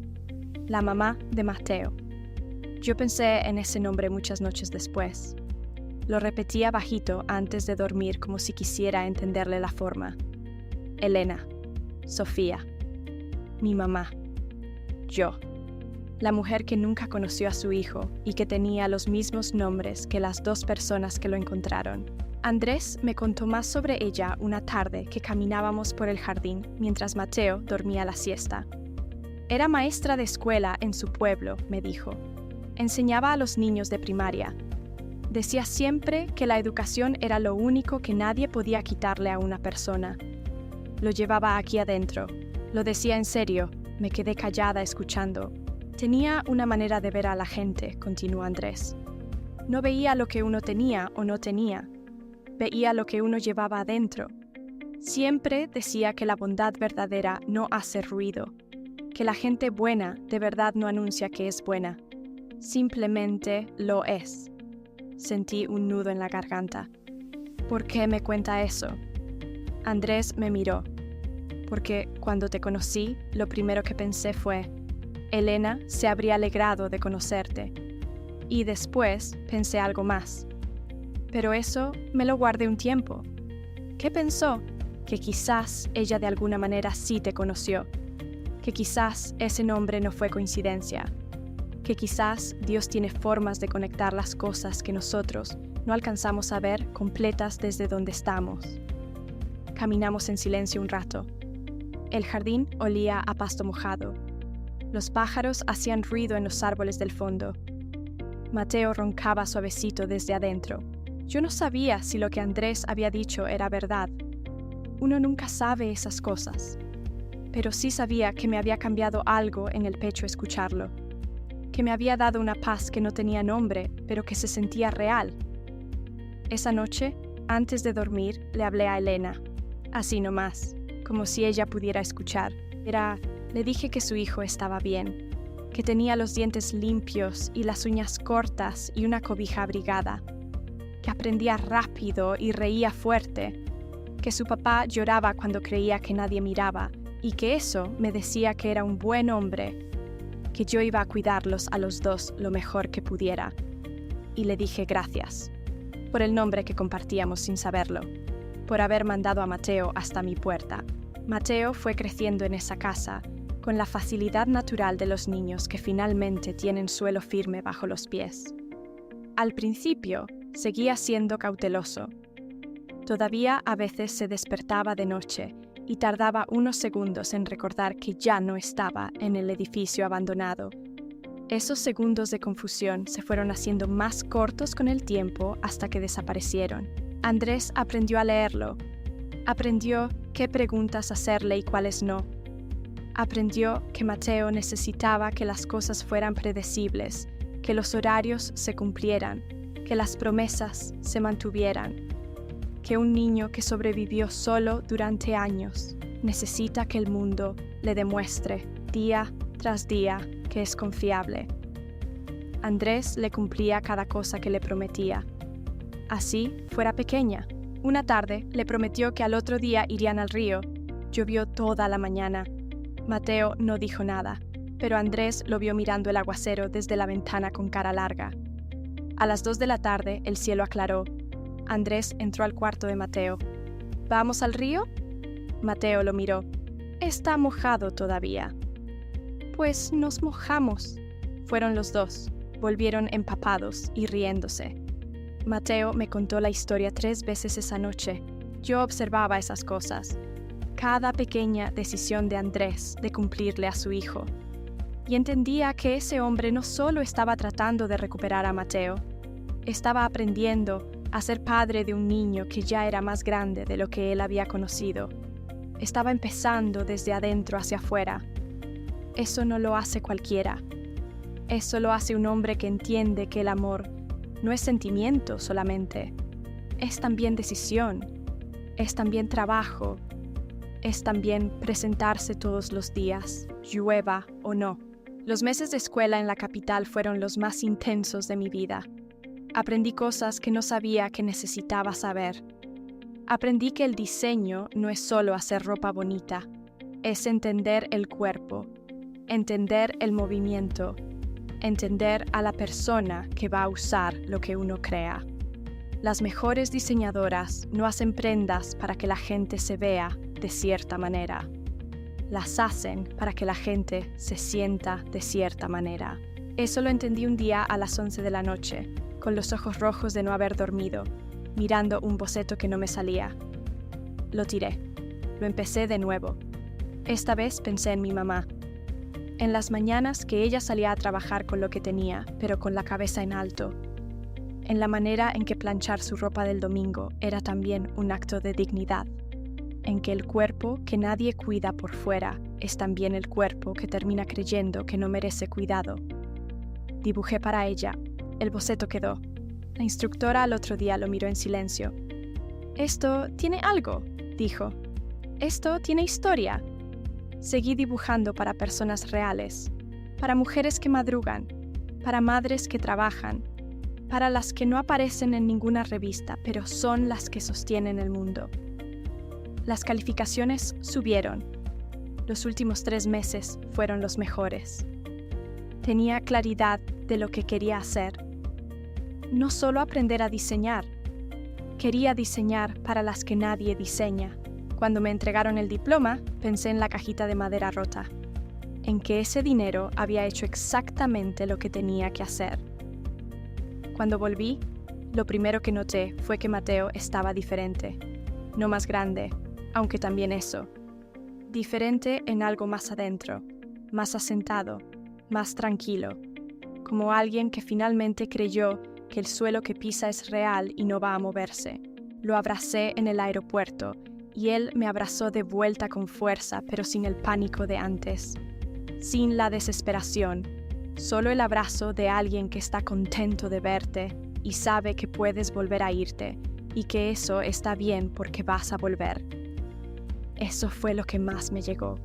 la mamá de Mateo. Yo pensé en ese nombre muchas noches después. Lo repetía bajito antes de dormir como si quisiera entenderle la forma. Elena, Sofía, mi mamá, yo, la mujer que nunca conoció a su hijo y que tenía los mismos nombres que las dos personas que lo encontraron. Andrés me contó más sobre ella una tarde que caminábamos por el jardín mientras Mateo dormía la siesta. Era maestra de escuela en su pueblo, me dijo. Enseñaba a los niños de primaria. Decía siempre que la educación era lo único que nadie podía quitarle a una persona. Lo llevaba aquí adentro. Lo decía en serio. Me quedé callada escuchando. Tenía una manera de ver a la gente, continuó Andrés. No veía lo que uno tenía o no tenía. Veía lo que uno llevaba adentro. Siempre decía que la bondad verdadera no hace ruido, que la gente buena de verdad no anuncia que es buena. Simplemente lo es. Sentí un nudo en la garganta. ¿Por qué me cuenta eso? Andrés me miró. Porque cuando te conocí, lo primero que pensé fue, Elena se habría alegrado de conocerte. Y después pensé algo más. Pero eso me lo guardé un tiempo. ¿Qué pensó? Que quizás ella de alguna manera sí te conoció. Que quizás ese nombre no fue coincidencia. Que quizás Dios tiene formas de conectar las cosas que nosotros no alcanzamos a ver completas desde donde estamos. Caminamos en silencio un rato. El jardín olía a pasto mojado. Los pájaros hacían ruido en los árboles del fondo. Mateo roncaba suavecito desde adentro. Yo no sabía si lo que Andrés había dicho era verdad. Uno nunca sabe esas cosas. Pero sí sabía que me había cambiado algo en el pecho escucharlo. Que me había dado una paz que no tenía nombre, pero que se sentía real. Esa noche, antes de dormir, le hablé a Elena. Así nomás, como si ella pudiera escuchar. Le dije que su hijo estaba bien, que tenía los dientes limpios y las uñas cortas y una cobija abrigada, que aprendía rápido y reía fuerte, que su papá lloraba cuando creía que nadie miraba y que eso me decía que era un buen hombre, que yo iba a cuidarlos a los dos lo mejor que pudiera. Y le dije gracias, por el nombre que compartíamos sin saberlo, por haber mandado a Mateo hasta mi puerta. Mateo fue creciendo en esa casa, con la facilidad natural de los niños que finalmente tienen suelo firme bajo los pies. Al principio, seguía siendo cauteloso. Todavía a veces se despertaba de noche y tardaba unos segundos en recordar que ya no estaba en el edificio abandonado. Esos segundos de confusión se fueron haciendo más cortos con el tiempo hasta que desaparecieron. Andrés aprendió a leerlo. Aprendió qué preguntas hacerle y cuáles no. Aprendió que Mateo necesitaba que las cosas fueran predecibles, que los horarios se cumplieran, que las promesas se mantuvieran, que un niño que sobrevivió solo durante años necesita que el mundo le demuestre día tras día que es confiable. Andrés le cumplía cada cosa que le prometía. Así fuera pequeña. Una tarde le prometió que al otro día irían al río. Llovió toda la mañana. Mateo no dijo nada, pero Andrés lo vio mirando el aguacero desde la ventana con cara larga. A las 2 de la tarde el cielo aclaró. Andrés entró al cuarto de Mateo. ¿Vamos al río? Mateo lo miró. Está mojado todavía. Pues nos mojamos. Fueron los dos. Volvieron empapados y riéndose. Mateo me contó la historia 3 veces esa noche. Yo observaba esas cosas. Cada pequeña decisión de Andrés de cumplirle a su hijo. Y entendía que ese hombre no solo estaba tratando de recuperar a Mateo, estaba aprendiendo a ser padre de un niño que ya era más grande de lo que él había conocido. Estaba empezando desde adentro hacia afuera. Eso no lo hace cualquiera. Eso lo hace un hombre que entiende que el amor no es sentimiento solamente, es también decisión. es también trabajo, es también presentarse todos los días, llueva o no. Los meses de escuela en la capital fueron los más intensos de mi vida. Aprendí cosas que no sabía que necesitaba saber. Aprendí que el diseño no es solo hacer ropa bonita, es entender el cuerpo, entender el movimiento, entender a la persona que va a usar lo que uno crea. Las mejores diseñadoras no hacen prendas para que la gente se vea de cierta manera. Las hacen para que la gente se sienta de cierta manera. Eso lo entendí un día a las 11 de la noche, con los ojos rojos de no haber dormido, mirando un boceto que no me salía. Lo tiré. Lo empecé de nuevo. Esta vez pensé en mi mamá. En las mañanas que ella salía a trabajar con lo que tenía, pero con la cabeza en alto. En la manera en que planchar su ropa del domingo era también un acto de dignidad. En que el cuerpo que nadie cuida por fuera es también el cuerpo que termina creyendo que no merece cuidado. Dibujé para ella. El boceto quedó. La instructora al otro día lo miró en silencio. «Esto tiene algo», dijo. «Esto tiene historia». Seguí dibujando para personas reales, para mujeres que madrugan, para madres que trabajan, para las que no aparecen en ninguna revista, pero son las que sostienen el mundo. Las calificaciones subieron. Los últimos 3 meses fueron los mejores. Tenía claridad de lo que quería hacer. No solo aprender a diseñar. Quería diseñar para las que nadie diseña. Cuando me entregaron el diploma, pensé en la cajita de madera rota, en que ese dinero había hecho exactamente lo que tenía que hacer. Cuando volví, lo primero que noté fue que Mateo estaba diferente, no más grande, aunque también eso. Diferente en algo más adentro, más asentado, más tranquilo, como alguien que finalmente creyó que el suelo que pisa es real y no va a moverse. Lo abracé en el aeropuerto y él me abrazó de vuelta con fuerza, pero sin el pánico de antes, sin la desesperación, solo el abrazo de alguien que está contento de verte y sabe que puedes volver a irte y que eso está bien porque vas a volver. Eso fue lo que más me llegó,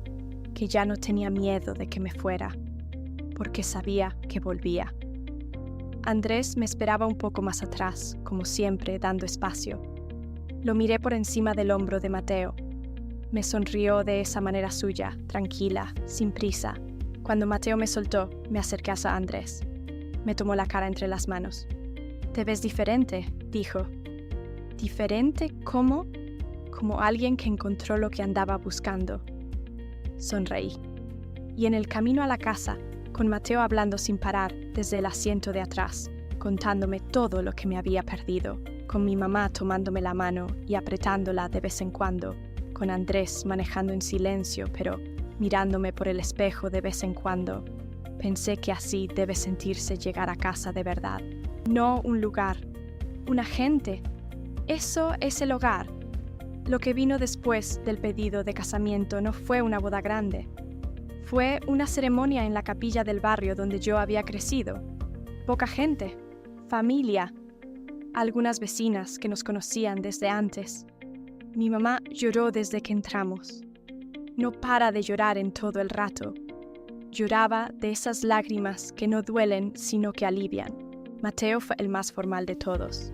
que ya no tenía miedo de que me fuera, porque sabía que volvía. Andrés me esperaba un poco más atrás, como siempre, dando espacio. Lo miré por encima del hombro de Mateo. Me sonrió de esa manera suya, tranquila, sin prisa. Cuando Mateo me soltó, me acerqué a Andrés. Me tomó la cara entre las manos. «Te ves diferente», dijo. «¿Diferente cómo?» Como alguien que encontró lo que andaba buscando. Sonreí. Y en el camino a la casa, con Mateo hablando sin parar desde el asiento de atrás, contándome todo lo que me había perdido, con mi mamá tomándome la mano y apretándola de vez en cuando, con Andrés manejando en silencio, pero mirándome por el espejo de vez en cuando, pensé que así debe sentirse llegar a casa de verdad. No un lugar, una gente. Eso es el hogar. Lo que vino después del pedido de casamiento no fue una boda grande. Fue una ceremonia en la capilla del barrio donde yo había crecido. Poca gente, familia, algunas vecinas que nos conocían desde antes. Mi mamá lloró desde que entramos. No para de llorar en todo el rato. Lloraba de esas lágrimas que no duelen sino que alivian. Mateo fue el más formal de todos.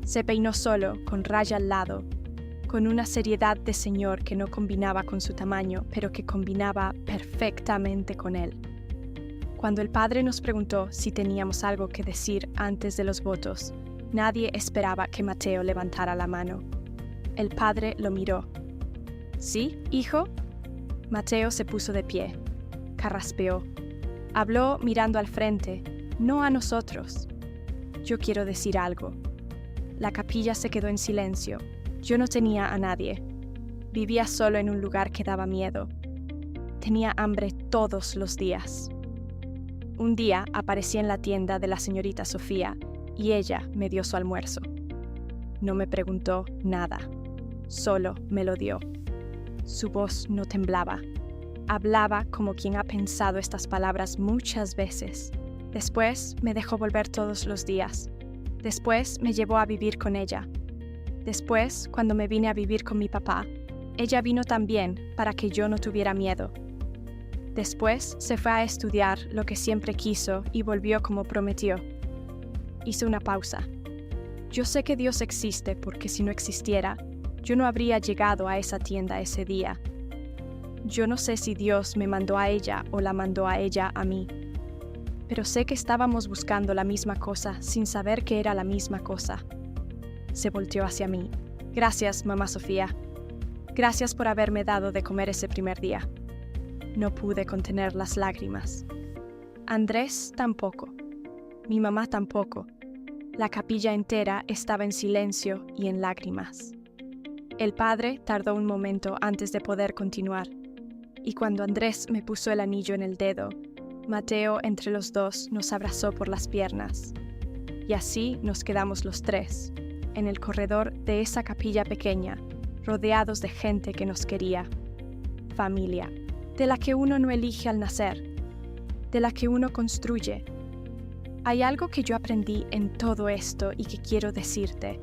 Se peinó solo, con raya al lado, con una seriedad de señor que no combinaba con su tamaño, pero que combinaba perfectamente con él. Cuando el padre nos preguntó si teníamos algo que decir antes de los votos, nadie esperaba que Mateo levantara la mano. El padre lo miró. «¿Sí, hijo?» Mateo se puso de pie. Carraspeó. Habló mirando al frente, no a nosotros. «Yo quiero decir algo». La capilla se quedó en silencio. Yo no tenía a nadie. Vivía solo en un lugar que daba miedo. Tenía hambre todos los días. Un día aparecí en la tienda de la señorita Sofía y ella me dio su almuerzo. No me preguntó nada, solo me lo dio. Su voz no temblaba. Hablaba como quien ha pensado estas palabras muchas veces. Después me dejó volver todos los días. Después me llevó a vivir con ella. Después, cuando me vine a vivir con mi papá, ella vino también para que yo no tuviera miedo. Después se fue a estudiar lo que siempre quiso y volvió como prometió. Hice una pausa. Yo sé que Dios existe porque si no existiera, yo no habría llegado a esa tienda ese día. Yo no sé si Dios me mandó a ella o la mandó a ella a mí. Pero sé que estábamos buscando la misma cosa sin saber que era la misma cosa. Se volteó hacia mí. Gracias, mamá Sofía. Gracias por haberme dado de comer ese primer día. No pude contener las lágrimas. Andrés tampoco. Mi mamá tampoco. La capilla entera estaba en silencio y en lágrimas. El padre tardó un momento antes de poder continuar, y cuando Andrés me puso el anillo en el dedo, Mateo entre los dos nos abrazó por las piernas. Y así nos quedamos los tres, en el corredor de esa capilla pequeña, rodeados de gente que nos quería. Familia, de la que uno no elige al nacer, de la que uno construye. Hay algo que yo aprendí en todo esto y que quiero decirte,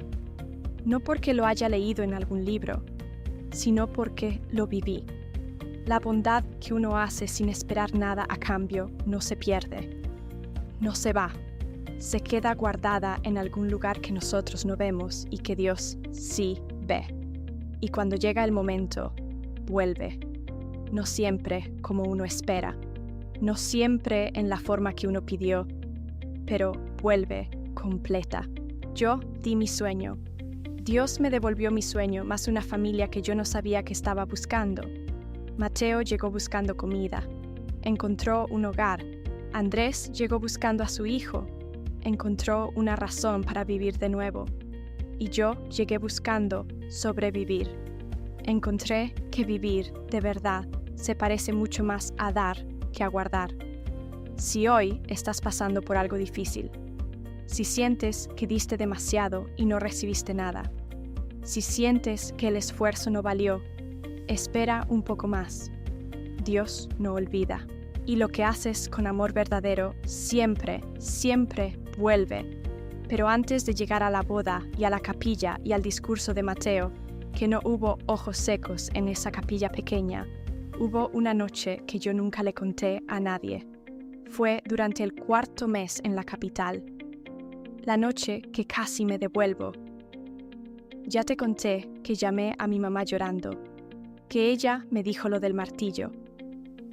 no porque lo haya leído en algún libro, sino porque lo viví. La bondad que uno hace sin esperar nada a cambio no se pierde, no se va, se queda guardada en algún lugar que nosotros no vemos y que Dios sí ve. Y cuando llega el momento, vuelve, no siempre como uno espera, no siempre en la forma que uno pidió, pero vuelve completa. Yo di mi sueño. Dios me devolvió mi sueño, más una familia que yo no sabía que estaba buscando. Mateo llegó buscando comida. Encontró un hogar. Andrés llegó buscando a su hijo. Encontró una razón para vivir de nuevo. Y yo llegué buscando sobrevivir. Encontré que vivir, de verdad, se parece mucho más a dar que a guardar. Si hoy estás pasando por algo difícil, si sientes que diste demasiado y no recibiste nada, si sientes que el esfuerzo no valió, espera un poco más. Dios no olvida. Y lo que haces con amor verdadero siempre, siempre vuelve. Pero antes de llegar a la boda y a la capilla y al discurso de Mateo, que no hubo ojos secos en esa capilla pequeña, hubo una noche que yo nunca le conté a nadie. Fue durante el 4º mes en la capital. La noche que casi me devuelvo. Ya te conté que llamé a mi mamá llorando, que ella me dijo lo del martillo,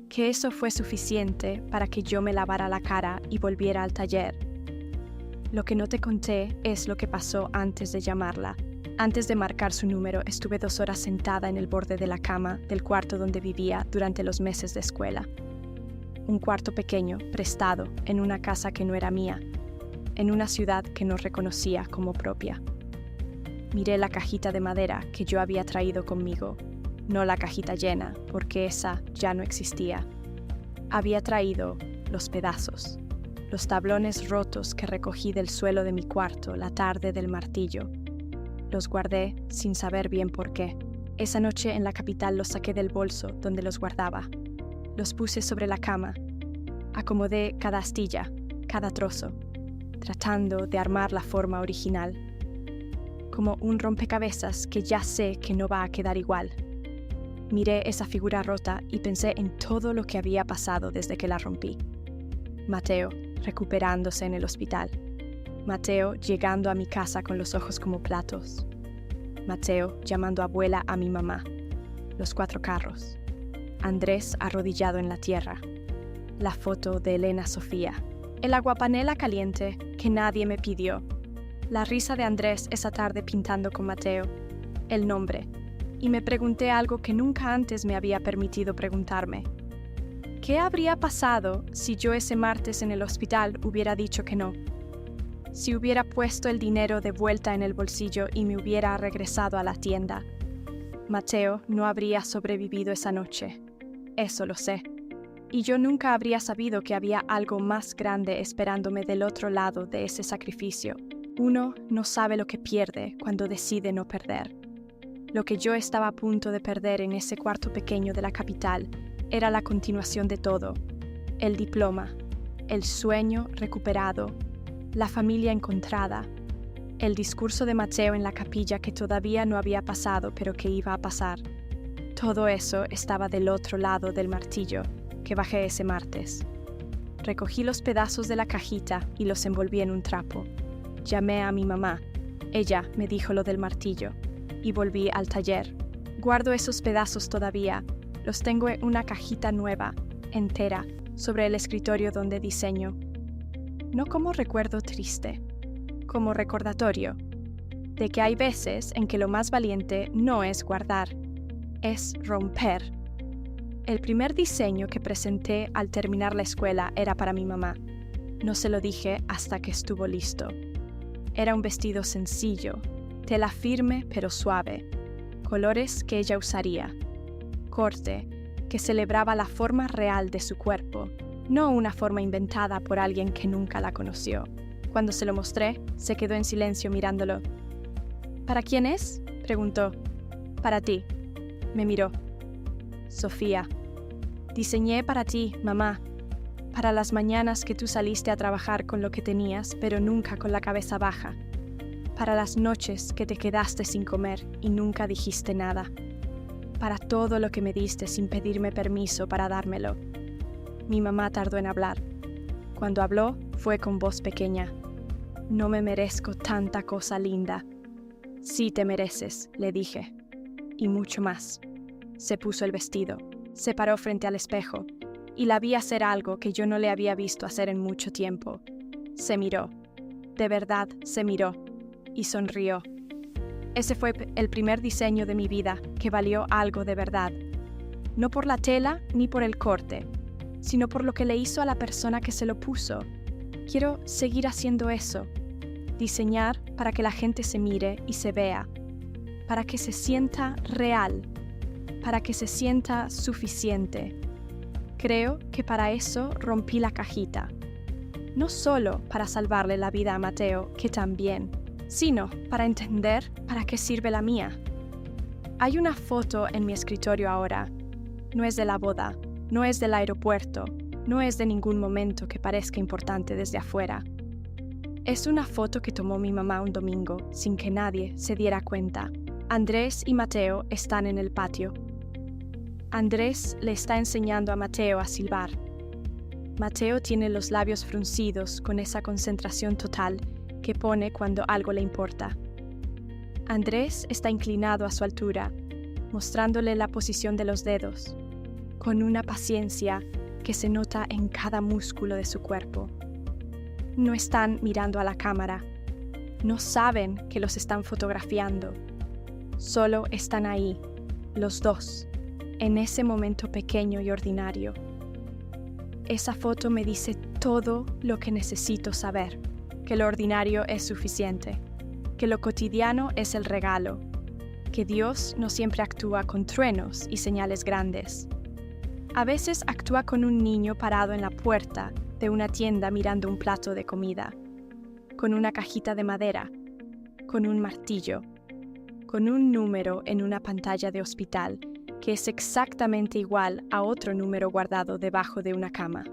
que eso fue suficiente para que yo me lavara la cara y volviera al taller. Lo que no te conté es lo que pasó antes de llamarla. Antes de marcar su número, estuve 2 horas sentada en el borde de la cama del cuarto donde vivía durante los meses de escuela. Un cuarto pequeño, prestado, en una casa que no era mía, en una ciudad que no reconocía como propia. Miré la cajita de madera que yo había traído conmigo, no la cajita llena, porque esa ya no existía. Había traído los pedazos, los tablones rotos que recogí del suelo de mi cuarto la tarde del martillo. Los guardé sin saber bien por qué. Esa noche en la capital los saqué del bolso donde los guardaba. Los puse sobre la cama. Acomodé cada astilla, cada trozo, tratando de armar la forma original. Como un rompecabezas que ya sé que no va a quedar igual. Miré esa figura rota y pensé en todo lo que había pasado desde que la rompí. Mateo, recuperándose en el hospital. Mateo llegando a mi casa con los ojos como platos. Mateo llamando abuela a mi mamá. Los 4 carros. Andrés arrodillado en la tierra. La foto de Elena Sofía. El aguapanela caliente que nadie me pidió. La risa de Andrés esa tarde pintando con Mateo. El nombre. Y me pregunté algo que nunca antes me había permitido preguntarme. ¿Qué habría pasado si yo ese martes en el hospital hubiera dicho que no? Si hubiera puesto el dinero de vuelta en el bolsillo y me hubiera regresado a la tienda. Mateo no habría sobrevivido esa noche. Eso lo sé. Y yo nunca habría sabido que había algo más grande esperándome del otro lado de ese sacrificio. Uno no sabe lo que pierde cuando decide no perder. Lo que yo estaba a punto de perder en ese cuarto pequeño de la capital era la continuación de todo. El diploma, el sueño recuperado, la familia encontrada, el discurso de Mateo en la capilla que todavía no había pasado pero que iba a pasar. Todo eso estaba del otro lado del martillo que bajé ese martes. Recogí los pedazos de la cajita y los envolví en un trapo. Llamé a mi mamá. Ella me dijo lo del martillo y volví al taller. Guardo esos pedazos todavía. Los tengo en una cajita nueva, entera, sobre el escritorio donde diseño. No como recuerdo triste, como recordatorio de que hay veces en que lo más valiente no es guardar, es romper. El primer diseño que presenté al terminar la escuela era para mi mamá. No se lo dije hasta que estuvo listo. Era un vestido sencillo, tela firme pero suave, colores que ella usaría, corte que celebraba la forma real de su cuerpo, no una forma inventada por alguien que nunca la conoció. Cuando se lo mostré, se quedó en silencio mirándolo. ¿Para quién es?, preguntó. Para ti. Me miró. Sofía. Diseñé para ti, mamá. Para las mañanas que tú saliste a trabajar con lo que tenías, pero nunca con la cabeza baja. Para las noches que te quedaste sin comer y nunca dijiste nada. Para todo lo que me diste sin pedirme permiso para dármelo. Mi mamá tardó en hablar. Cuando habló, fue con voz pequeña. No me merezco tanta cosa linda. Sí te mereces, le dije. Y mucho más. Se puso el vestido, se paró frente al espejo, y la vi hacer algo que yo no le había visto hacer en mucho tiempo. Se miró. De verdad, se miró. Y sonrió. Ese fue el primer diseño de mi vida que valió algo de verdad. No por la tela ni por el corte, sino por lo que le hizo a la persona que se lo puso. Quiero seguir haciendo eso. Diseñar para que la gente se mire y se vea. Para que se sienta real. Para que se sienta suficiente. Creo que para eso rompí la cajita. No solo para salvarle la vida a Mateo, que también, sino para entender para qué sirve la mía. Hay una foto en mi escritorio ahora. No es de la boda, no es del aeropuerto, no es de ningún momento que parezca importante desde afuera. Es una foto que tomó mi mamá un domingo sin que nadie se diera cuenta. Andrés y Mateo están en el patio. Andrés le está enseñando a Mateo a silbar. Mateo tiene los labios fruncidos con esa concentración total que pone cuando algo le importa. Andrés está inclinado a su altura, mostrándole la posición de los dedos, con una paciencia que se nota en cada músculo de su cuerpo. No están mirando a la cámara, no saben que los están fotografiando, solo están ahí, los dos, en ese momento pequeño y ordinario. Esa foto me dice todo lo que necesito saber, que lo ordinario es suficiente, que lo cotidiano es el regalo, que Dios no siempre actúa con truenos y señales grandes. A veces actúa con un niño parado en la puerta de una tienda mirando un plato de comida, con una cajita de madera, con un martillo, con un número en una pantalla de hospital que es exactamente igual a otro número guardado debajo de una cama.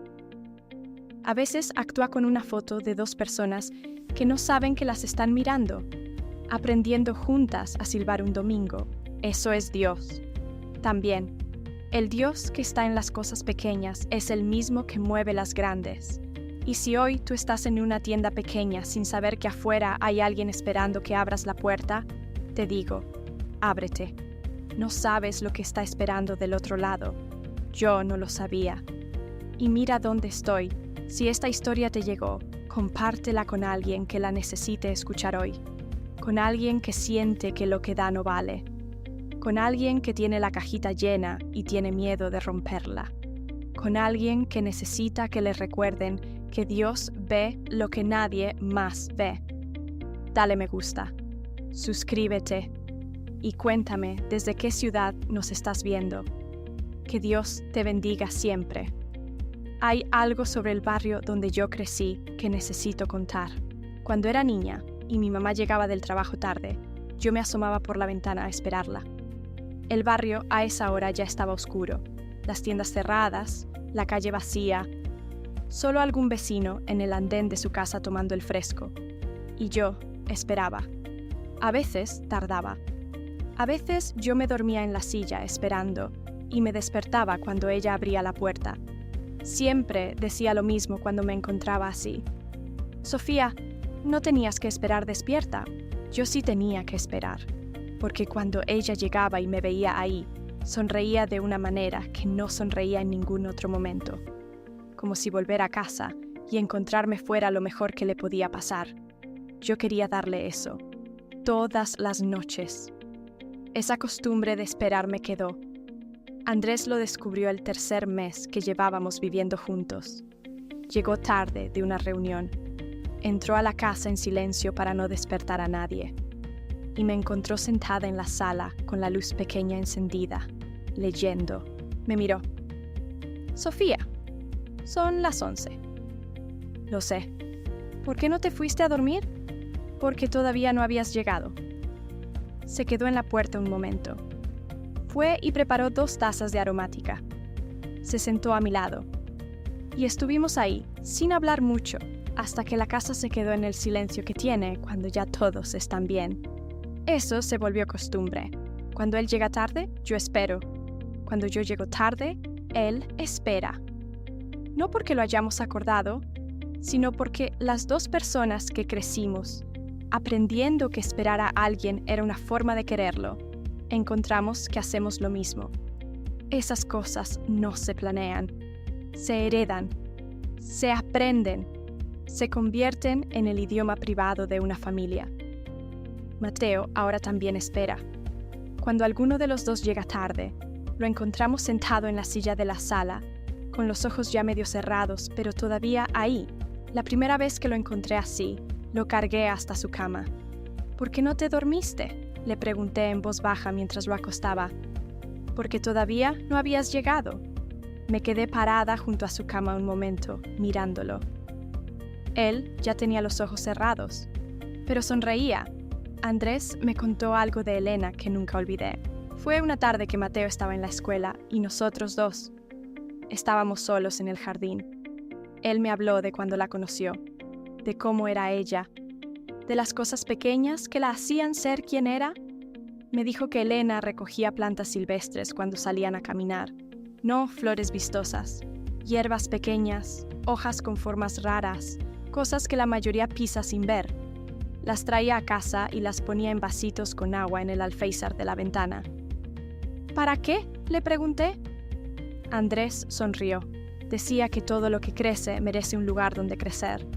A veces actúa con una foto de dos personas que no saben que las están mirando, aprendiendo juntas a silbar un domingo. Eso es Dios. También, el Dios que está en las cosas pequeñas es el mismo que mueve las grandes. Y si hoy tú estás en una tienda pequeña sin saber que afuera hay alguien esperando que abras la puerta, te digo, ábrete. No sabes lo que está esperando del otro lado. Yo no lo sabía. Y mira dónde estoy. Si esta historia te llegó, compártela con alguien que la necesite escuchar hoy. Con alguien que siente que lo que da no vale. Con alguien que tiene la cajita llena y tiene miedo de romperla. Con alguien que necesita que le recuerden que Dios ve lo que nadie más ve. Dale me gusta. Suscríbete. Y cuéntame desde qué ciudad nos estás viendo. Que Dios te bendiga siempre. Hay algo sobre el barrio donde yo crecí que necesito contar. Cuando era niña y mi mamá llegaba del trabajo tarde, yo me asomaba por la ventana a esperarla. El barrio a esa hora ya estaba oscuro, las tiendas cerradas, la calle vacía, solo algún vecino en el andén de su casa tomando el fresco. Y yo, esperaba. A veces tardaba. A veces yo me dormía en la silla esperando y me despertaba cuando ella abría la puerta. Siempre decía lo mismo cuando me encontraba así. Sofía, no tenías que esperar despierta. Yo sí tenía que esperar, porque cuando ella llegaba y me veía ahí, sonreía de una manera que no sonreía en ningún otro momento, como si volver a casa y encontrarme fuera lo mejor que le podía pasar. Yo quería darle eso, todas las noches. Esa costumbre de esperar me quedó. Andrés lo descubrió el tercer mes que llevábamos viviendo juntos. Llegó tarde de una reunión. Entró a la casa en silencio para no despertar a nadie. Y me encontró sentada en la sala con la luz pequeña encendida, leyendo. Me miró. Sofía, son las 11. Lo sé. ¿Por qué no te fuiste a dormir? Porque todavía no habías llegado. Se quedó en la puerta un momento. Fue y preparó 2 tazas de aromática. Se sentó a mi lado. Y estuvimos ahí, sin hablar mucho, hasta que la casa se quedó en el silencio que tiene cuando ya todos están bien. Eso se volvió costumbre. Cuando él llega tarde, yo espero. Cuando yo llego tarde, él espera. No porque lo hayamos acordado, sino porque las 2 personas que crecimos, aprendiendo que esperar a alguien era una forma de quererlo, encontramos que hacemos lo mismo. Esas cosas no se planean, se heredan, se aprenden, se convierten en el idioma privado de una familia. Mateo ahora también espera. Cuando alguno de los 2 llega tarde, lo encontramos sentado en la silla de la sala, con los ojos ya medio cerrados, pero todavía ahí. La primera vez que lo encontré así, lo cargué hasta su cama. ¿Por qué no te dormiste?, le pregunté en voz baja mientras lo acostaba. Porque todavía no habías llegado. Me quedé parada junto a su cama un momento, mirándolo. Él ya tenía los ojos cerrados, pero sonreía. Andrés me contó algo de Elena que nunca olvidé. Fue una tarde que Mateo estaba en la escuela y nosotros 2 estábamos solos en el jardín. Él me habló de cuando la conoció, de cómo era ella, de las cosas pequeñas que la hacían ser quien era. Me dijo que Elena recogía plantas silvestres cuando salían a caminar, no flores vistosas, hierbas pequeñas, hojas con formas raras, cosas que la mayoría pisa sin ver. Las traía a casa y las ponía en vasitos con agua en el alféizar de la ventana. ¿Para qué?, le pregunté. Andrés sonrió. Decía que todo lo que crece merece un lugar donde crecer,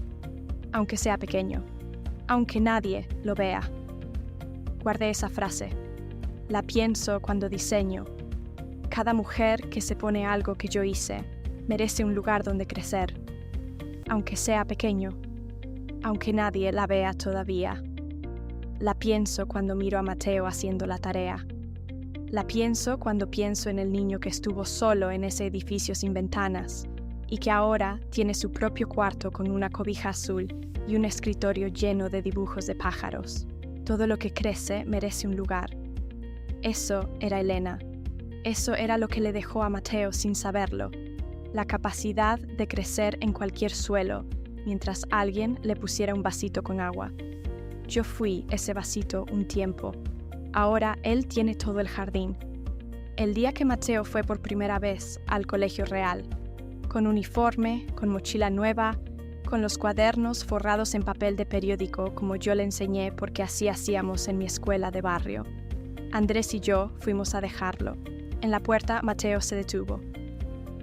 aunque sea pequeño, aunque nadie lo vea. Guardé esa frase. La pienso cuando diseño. Cada mujer que se pone algo que yo hice merece un lugar donde crecer, aunque sea pequeño, aunque nadie la vea todavía. La pienso cuando miro a Mateo haciendo la tarea. La pienso cuando pienso en el niño que estuvo solo en ese edificio sin ventanas y que ahora tiene su propio cuarto con una cobija azul y un escritorio lleno de dibujos de pájaros. Todo lo que crece merece un lugar. Eso era Elena. Eso era lo que le dejó a Mateo sin saberlo. La capacidad de crecer en cualquier suelo mientras alguien le pusiera un vasito con agua. Yo fui ese vasito un tiempo. Ahora él tiene todo el jardín. El día que Mateo fue por primera vez al colegio real, con uniforme, con mochila nueva, con los cuadernos forrados en papel de periódico como yo le enseñé porque así hacíamos en mi escuela de barrio. Andrés y yo fuimos a dejarlo. En la puerta Mateo se detuvo.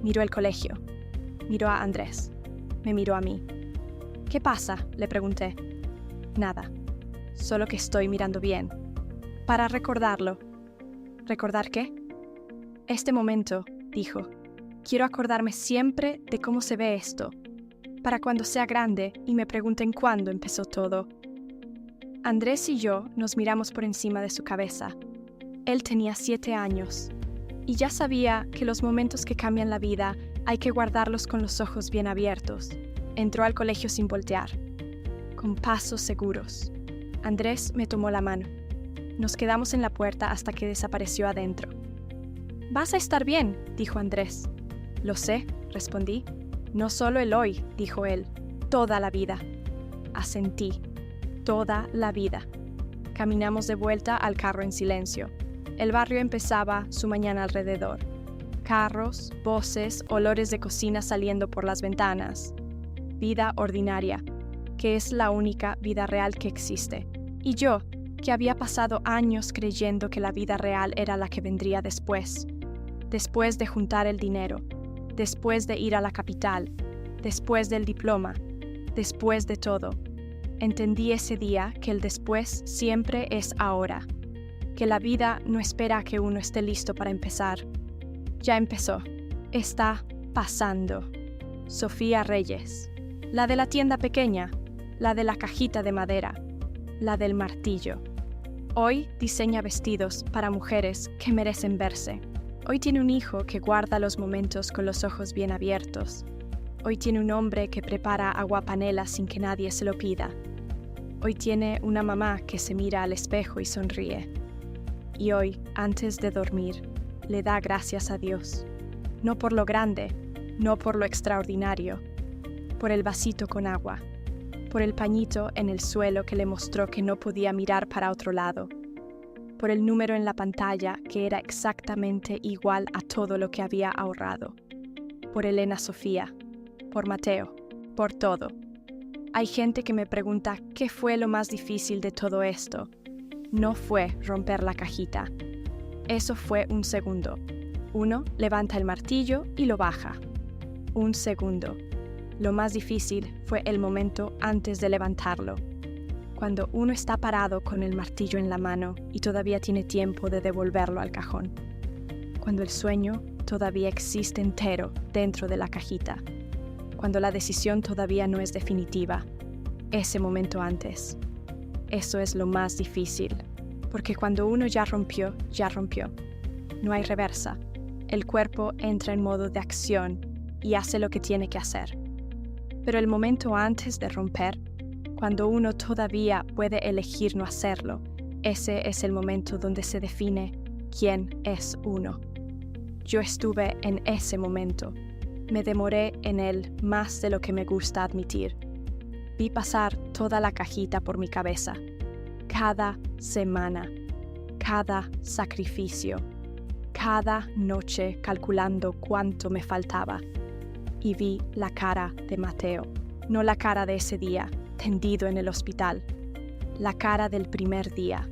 Miró el colegio. Miró a Andrés. Me miró a mí. ¿Qué pasa?, le pregunté. Nada. Solo que estoy mirando bien. Para recordarlo. ¿Recordar qué? Este momento, dijo. Quiero acordarme siempre de cómo se ve esto, para cuando sea grande y me pregunten cuándo empezó todo. Andrés y yo nos miramos por encima de su cabeza. Él tenía 7 años, y ya sabía que los momentos que cambian la vida hay que guardarlos con los ojos bien abiertos. Entró al colegio sin voltear, con pasos seguros. Andrés me tomó la mano. Nos quedamos en la puerta hasta que desapareció adentro. «Vas a estar bien», dijo Andrés. «Lo sé», respondí. «No solo el hoy», dijo él, «toda la vida». Asentí. toda la vida. Caminamos de vuelta al carro en silencio. El barrio empezaba su mañana alrededor. Carros, voces, olores de cocina saliendo por las ventanas. Vida ordinaria, que es la única vida real que existe. Y yo, que había pasado años creyendo que la vida real era la que vendría después de juntar el dinero, después de ir a la capital, después del diploma, después de todo. Entendí ese día que el después siempre es ahora, que la vida no espera a que uno esté listo para empezar. Ya empezó. Está pasando. Sofía Reyes. La de la tienda pequeña, la de la cajita de madera, la del martillo. Hoy diseña vestidos para mujeres que merecen verse. Hoy tiene un hijo que guarda los momentos con los ojos bien abiertos. Hoy tiene un hombre que prepara agua panela sin que nadie se lo pida. Hoy tiene una mamá que se mira al espejo y sonríe. Y hoy, antes de dormir, le da gracias a Dios. No por lo grande, no por lo extraordinario, por el vasito con agua, por el pañito en el suelo que le mostró que no podía mirar para otro lado, por el número en la pantalla que era exactamente igual a todo lo que había ahorrado, por Elena Sofía, por Mateo, por todo. Hay gente que me pregunta qué fue lo más difícil de todo esto. No fue romper la cajita. Eso fue un segundo. Uno levanta el martillo y lo baja. Un segundo. Lo más difícil fue el momento antes de levantarlo. Cuando uno está parado con el martillo en la mano y todavía tiene tiempo de devolverlo al cajón. Cuando el sueño todavía existe entero dentro de la cajita. Cuando la decisión todavía no es definitiva. Ese momento antes. Eso es lo más difícil. Porque cuando uno ya rompió, ya rompió. No hay reversa. El cuerpo entra en modo de acción y hace lo que tiene que hacer. Pero el momento antes de romper, cuando uno todavía puede elegir no hacerlo, ese es el momento donde se define quién es uno. Yo estuve en ese momento. Me demoré en él más de lo que me gusta admitir. Vi pasar toda la cajita por mi cabeza. Cada semana, cada sacrificio, cada noche calculando cuánto me faltaba. Y vi la cara de Mateo, no la cara de ese día, tendido en el hospital, la cara del primer día,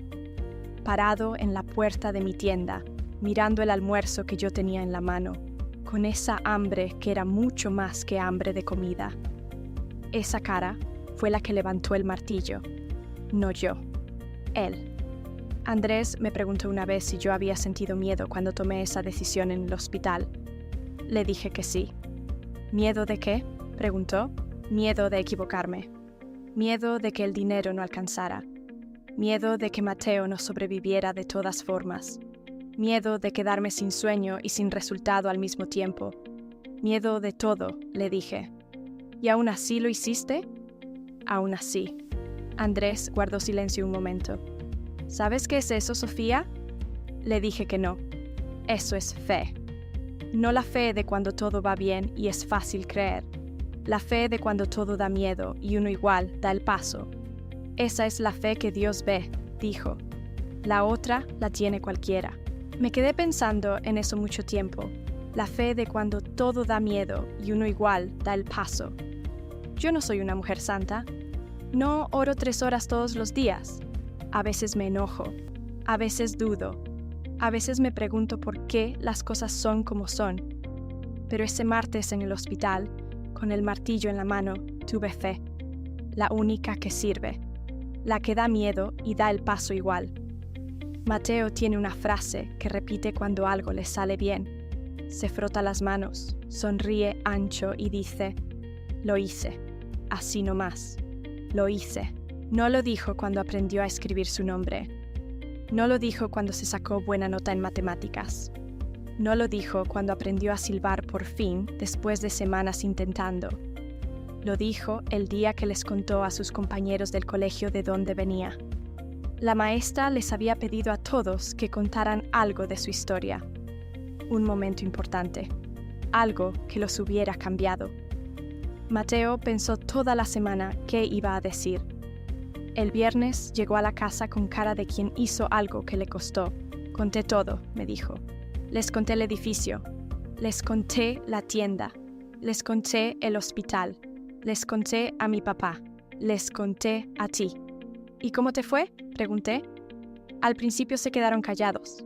parado en la puerta de mi tienda, mirando el almuerzo que yo tenía en la mano, con esa hambre que era mucho más que hambre de comida. Esa cara fue la que levantó el martillo, no yo, él. Andrés me preguntó una vez si yo había sentido miedo cuando tomé esa decisión en el hospital. Le dije que sí. ¿Miedo de qué?, preguntó. Miedo de equivocarme. Miedo de que el dinero no alcanzara. Miedo de que Mateo no sobreviviera de todas formas. Miedo de quedarme sin sueño y sin resultado al mismo tiempo. Miedo de todo, le dije. ¿Y aún así lo hiciste? Aún así. Andrés guardó silencio un momento. ¿Sabes qué es eso, Sofía? Le dije que no. Eso es fe. No la fe de cuando todo va bien y es fácil creer. La fe de cuando todo da miedo y uno igual da el paso. Esa es la fe que Dios ve, dijo. La otra la tiene cualquiera. Me quedé pensando en eso mucho tiempo. La fe de cuando todo da miedo y uno igual da el paso. Yo no soy una mujer santa. No oro 3 horas todos los días. A veces me enojo. A veces dudo. A veces me pregunto por qué las cosas son como son. Pero ese martes en el hospital, con el martillo en la mano, tuve fe. La única que sirve. La que da miedo y da el paso igual. Mateo tiene una frase que repite cuando algo le sale bien. Se frota las manos, sonríe ancho y dice: lo hice, así nomás. Lo hice. No lo dijo cuando aprendió a escribir su nombre. No lo dijo cuando se sacó buena nota en matemáticas. No lo dijo cuando aprendió a silbar por fin después de semanas intentando. Lo dijo el día que les contó a sus compañeros del colegio de dónde venía. La maestra les había pedido a todos que contaran algo de su historia. Un momento importante. Algo que los hubiera cambiado. Mateo pensó toda la semana qué iba a decir. El viernes llegó a la casa con cara de quien hizo algo que le costó. Conté todo, me dijo. Les conté el edificio, les conté la tienda, les conté el hospital, les conté a mi papá, les conté a ti. ¿Y cómo te fue?, pregunté. Al principio se quedaron callados.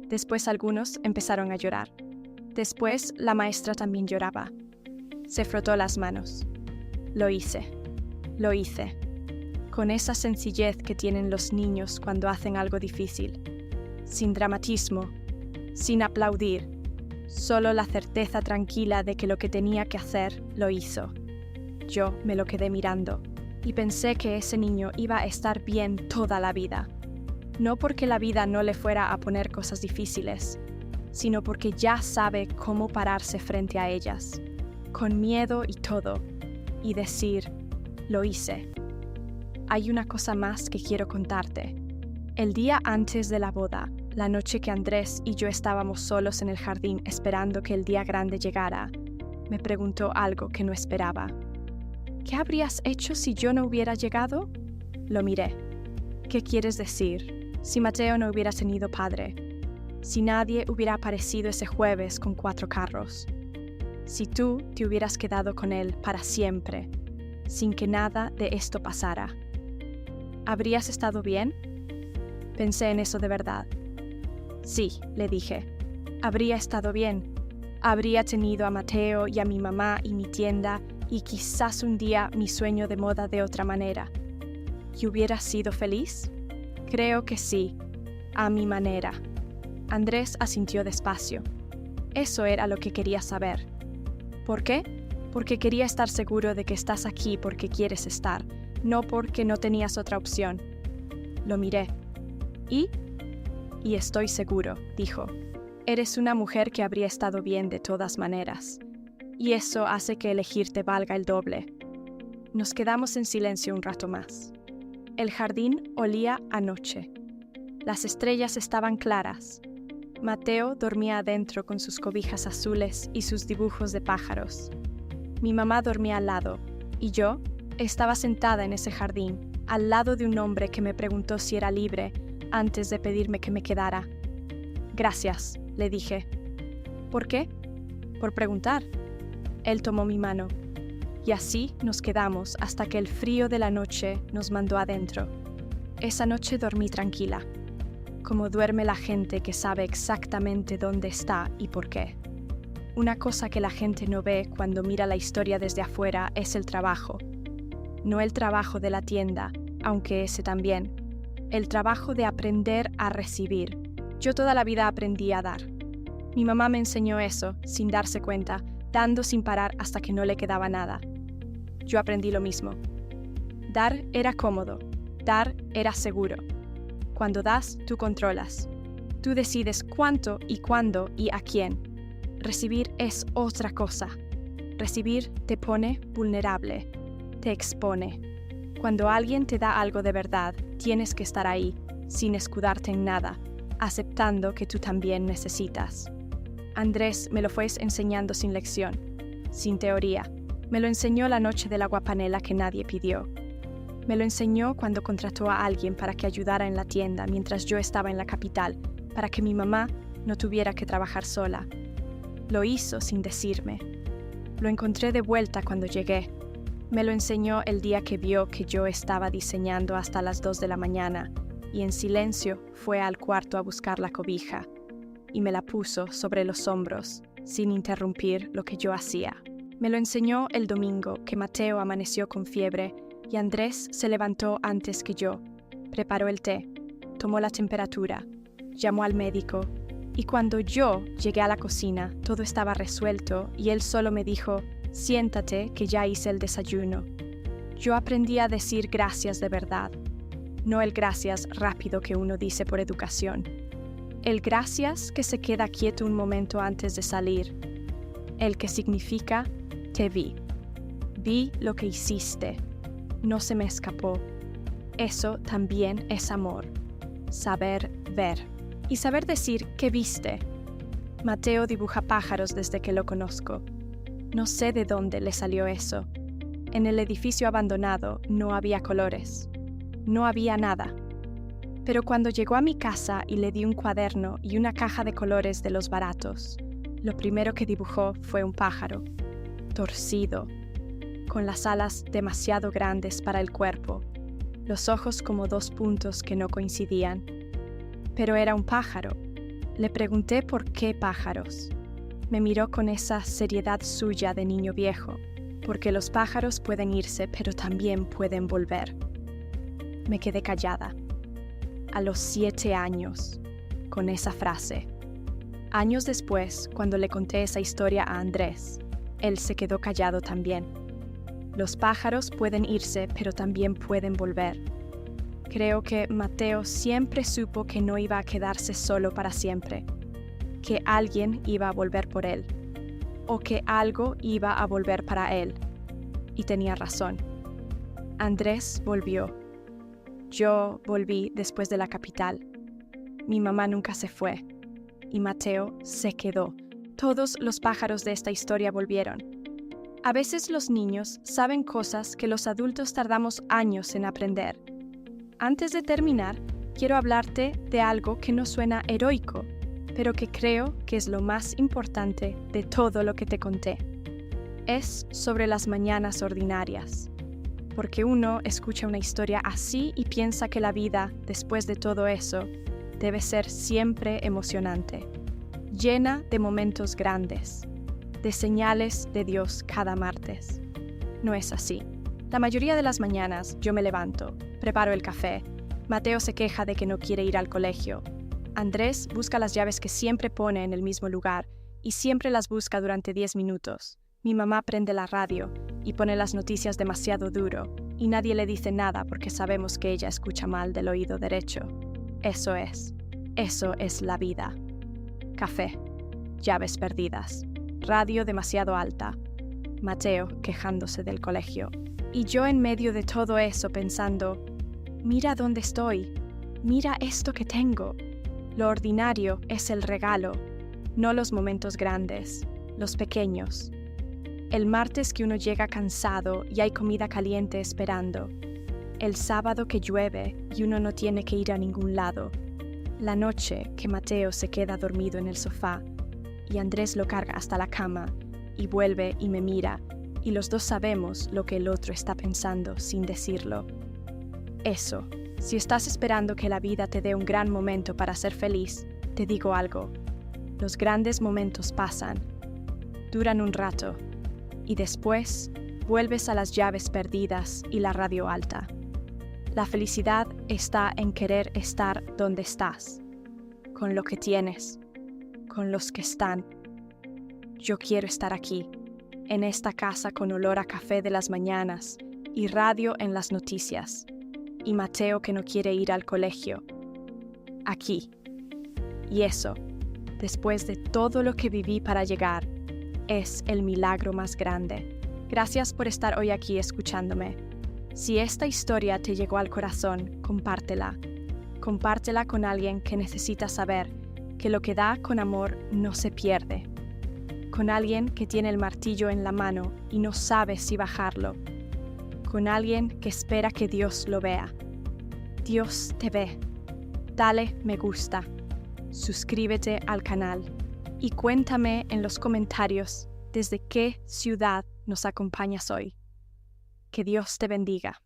Después algunos empezaron a llorar. Después la maestra también lloraba. Se frotó las manos. Lo hice. Con esa sencillez que tienen los niños cuando hacen algo difícil. Sin dramatismo, sin aplaudir, solo la certeza tranquila de que lo que tenía que hacer lo hizo. Yo me lo quedé mirando y pensé que ese niño iba a estar bien toda la vida. No porque la vida no le fuera a poner cosas difíciles, sino porque ya sabe cómo pararse frente a ellas, con miedo y todo, y decir, lo hice. Hay una cosa más que quiero contarte. El día antes de la boda, la noche que Andrés y yo estábamos solos en el jardín esperando que el día grande llegara, me preguntó algo que no esperaba. ¿Qué habrías hecho si yo no hubiera llegado? Lo miré. ¿Qué quieres decir? Si Mateo no hubiera tenido padre. Si nadie hubiera aparecido ese jueves con 4 carros. Si tú te hubieras quedado con él para siempre, sin que nada de esto pasara. ¿Habrías estado bien? Pensé en eso de verdad. Sí, le dije. Habría estado bien. Habría tenido a Mateo y a mi mamá y mi tienda y quizás un día mi sueño de moda de otra manera. ¿Y hubieras sido feliz? Creo que sí, a mi manera. Andrés asintió despacio. Eso era lo que quería saber. ¿Por qué? Porque quería estar seguro de que estás aquí porque quieres estar, no porque no tenías otra opción. Lo miré. ¿Y? Y estoy seguro, dijo. Eres una mujer que habría estado bien de todas maneras. Y eso hace que elegirte valga el doble. Nos quedamos en silencio un rato más. El jardín olía a noche. Las estrellas estaban claras. Mateo dormía adentro con sus cobijas azules y sus dibujos de pájaros. Mi mamá dormía al lado, y yo estaba sentada en ese jardín, al lado de un hombre que me preguntó si era libre antes de pedirme que me quedara. Gracias, le dije. ¿Por qué? Por preguntar. Él tomó mi mano, y así nos quedamos hasta que el frío de la noche nos mandó adentro. Esa noche dormí tranquila, como duerme la gente que sabe exactamente dónde está y por qué. Una cosa que la gente no ve cuando mira la historia desde afuera es el trabajo. No el trabajo de la tienda, aunque ese también. El trabajo de aprender a recibir. Yo toda la vida aprendí a dar. Mi mamá me enseñó eso, sin darse cuenta, dando sin parar hasta que no le quedaba nada. Yo aprendí lo mismo. Dar era cómodo. Dar era seguro. Cuando das, tú controlas. Tú decides cuánto y cuándo y a quién. Recibir es otra cosa. Recibir te pone vulnerable, te expone. Cuando alguien te da algo de verdad, tienes que estar ahí, sin escudarte en nada, aceptando que tú también necesitas. Andrés me lo fue enseñando sin lección, sin teoría. Me lo enseñó la noche de la guapanela que nadie pidió. Me lo enseñó cuando contrató a alguien para que ayudara en la tienda mientras yo estaba en la capital, para que mi mamá no tuviera que trabajar sola. Lo hizo sin decirme. Lo encontré de vuelta cuando llegué. Me lo enseñó el día que vio que yo estaba diseñando hasta las 2 de la mañana y en silencio fue al cuarto a buscar la cobija y me la puso sobre los hombros, sin interrumpir lo que yo hacía. Me lo enseñó el domingo que Mateo amaneció con fiebre y Andrés se levantó antes que yo, preparó el té, tomó la temperatura, llamó al médico y cuando yo llegué a la cocina todo estaba resuelto y él solo me dijo: siéntate que ya hice el desayuno. Yo aprendí a decir gracias de verdad, no el gracias rápido que uno dice por educación. El gracias que se queda quieto un momento antes de salir. El que significa te vi. Vi lo que hiciste. No se me escapó. Eso también es amor. Saber ver. Y saber decir ¿qué viste? Mateo dibuja pájaros desde que lo conozco. No sé de dónde le salió eso. En el edificio abandonado no había colores. no había nada. Pero cuando llegó a mi casa y le di un cuaderno y una caja de colores de los baratos, lo primero que dibujó fue un pájaro, torcido, con las alas demasiado grandes para el cuerpo, los ojos como dos puntos que no coincidían. Pero era un pájaro. Le pregunté por qué pájaros. Me miró con esa seriedad suya de niño viejo, porque los pájaros pueden irse, pero también pueden volver. Me quedé callada. A los 7 años, con esa frase. Años después, cuando le conté esa historia a Andrés, él se quedó callado también. Los pájaros pueden irse, pero también pueden volver. Creo que Mateo siempre supo que no iba a quedarse solo para siempre, que alguien iba a volver por él, o que algo iba a volver para él. Y tenía razón. Andrés volvió. Yo volví después de la capital. Mi mamá nunca se fue. Y Mateo se quedó. Todos los pájaros de esta historia volvieron. A veces los niños saben cosas que los adultos tardamos años en aprender. Antes de terminar, quiero hablarte de algo que no suena heroico, pero que creo que es lo más importante de todo lo que te conté. Es sobre las mañanas ordinarias. Porque uno escucha una historia así y piensa que la vida, después de todo eso, debe ser siempre emocionante, llena de momentos grandes, de señales de Dios cada martes. No es así. La mayoría de las mañanas yo me levanto, preparo el café, Mateo se queja de que no quiere ir al colegio, Andrés busca las llaves que siempre pone en el mismo lugar y siempre las busca durante 10 minutos. Mi mamá prende la radio y pone las noticias demasiado duro, y nadie le dice nada porque sabemos que ella escucha mal del oído derecho. Eso es la vida. Café, llaves perdidas, radio demasiado alta, Mateo quejándose del colegio. Y yo en medio de todo eso pensando, mira dónde estoy, mira esto que tengo. Lo ordinario es el regalo, no los momentos grandes, los pequeños. El martes que uno llega cansado y hay comida caliente esperando. El sábado que llueve y uno no tiene que ir a ningún lado. La noche que Mateo se queda dormido en el sofá y Andrés lo carga hasta la cama y vuelve y me mira y los dos sabemos lo que el otro está pensando sin decirlo. Eso, si estás esperando que la vida te dé un gran momento para ser feliz, te digo algo. Los grandes momentos pasan, duran un rato. Y después vuelves a las llaves perdidas y la radio alta. La felicidad está en querer estar donde estás, con lo que tienes, con los que están. Yo quiero estar aquí, en esta casa con olor a café de las mañanas y radio en las noticias, y Mateo que no quiere ir al colegio. Aquí. Y eso, después de todo lo que viví para llegar, es el milagro más grande. Gracias por estar hoy aquí escuchándome. Si esta historia te llegó al corazón, compártela. Compártela con alguien que necesita saber que lo que da con amor no se pierde. Con alguien que tiene el martillo en la mano y no sabe si bajarlo. Con alguien que espera que Dios lo vea. Dios te ve. Dale me gusta. Suscríbete al canal. Y cuéntame en los comentarios desde qué ciudad nos acompañas hoy. Que Dios te bendiga.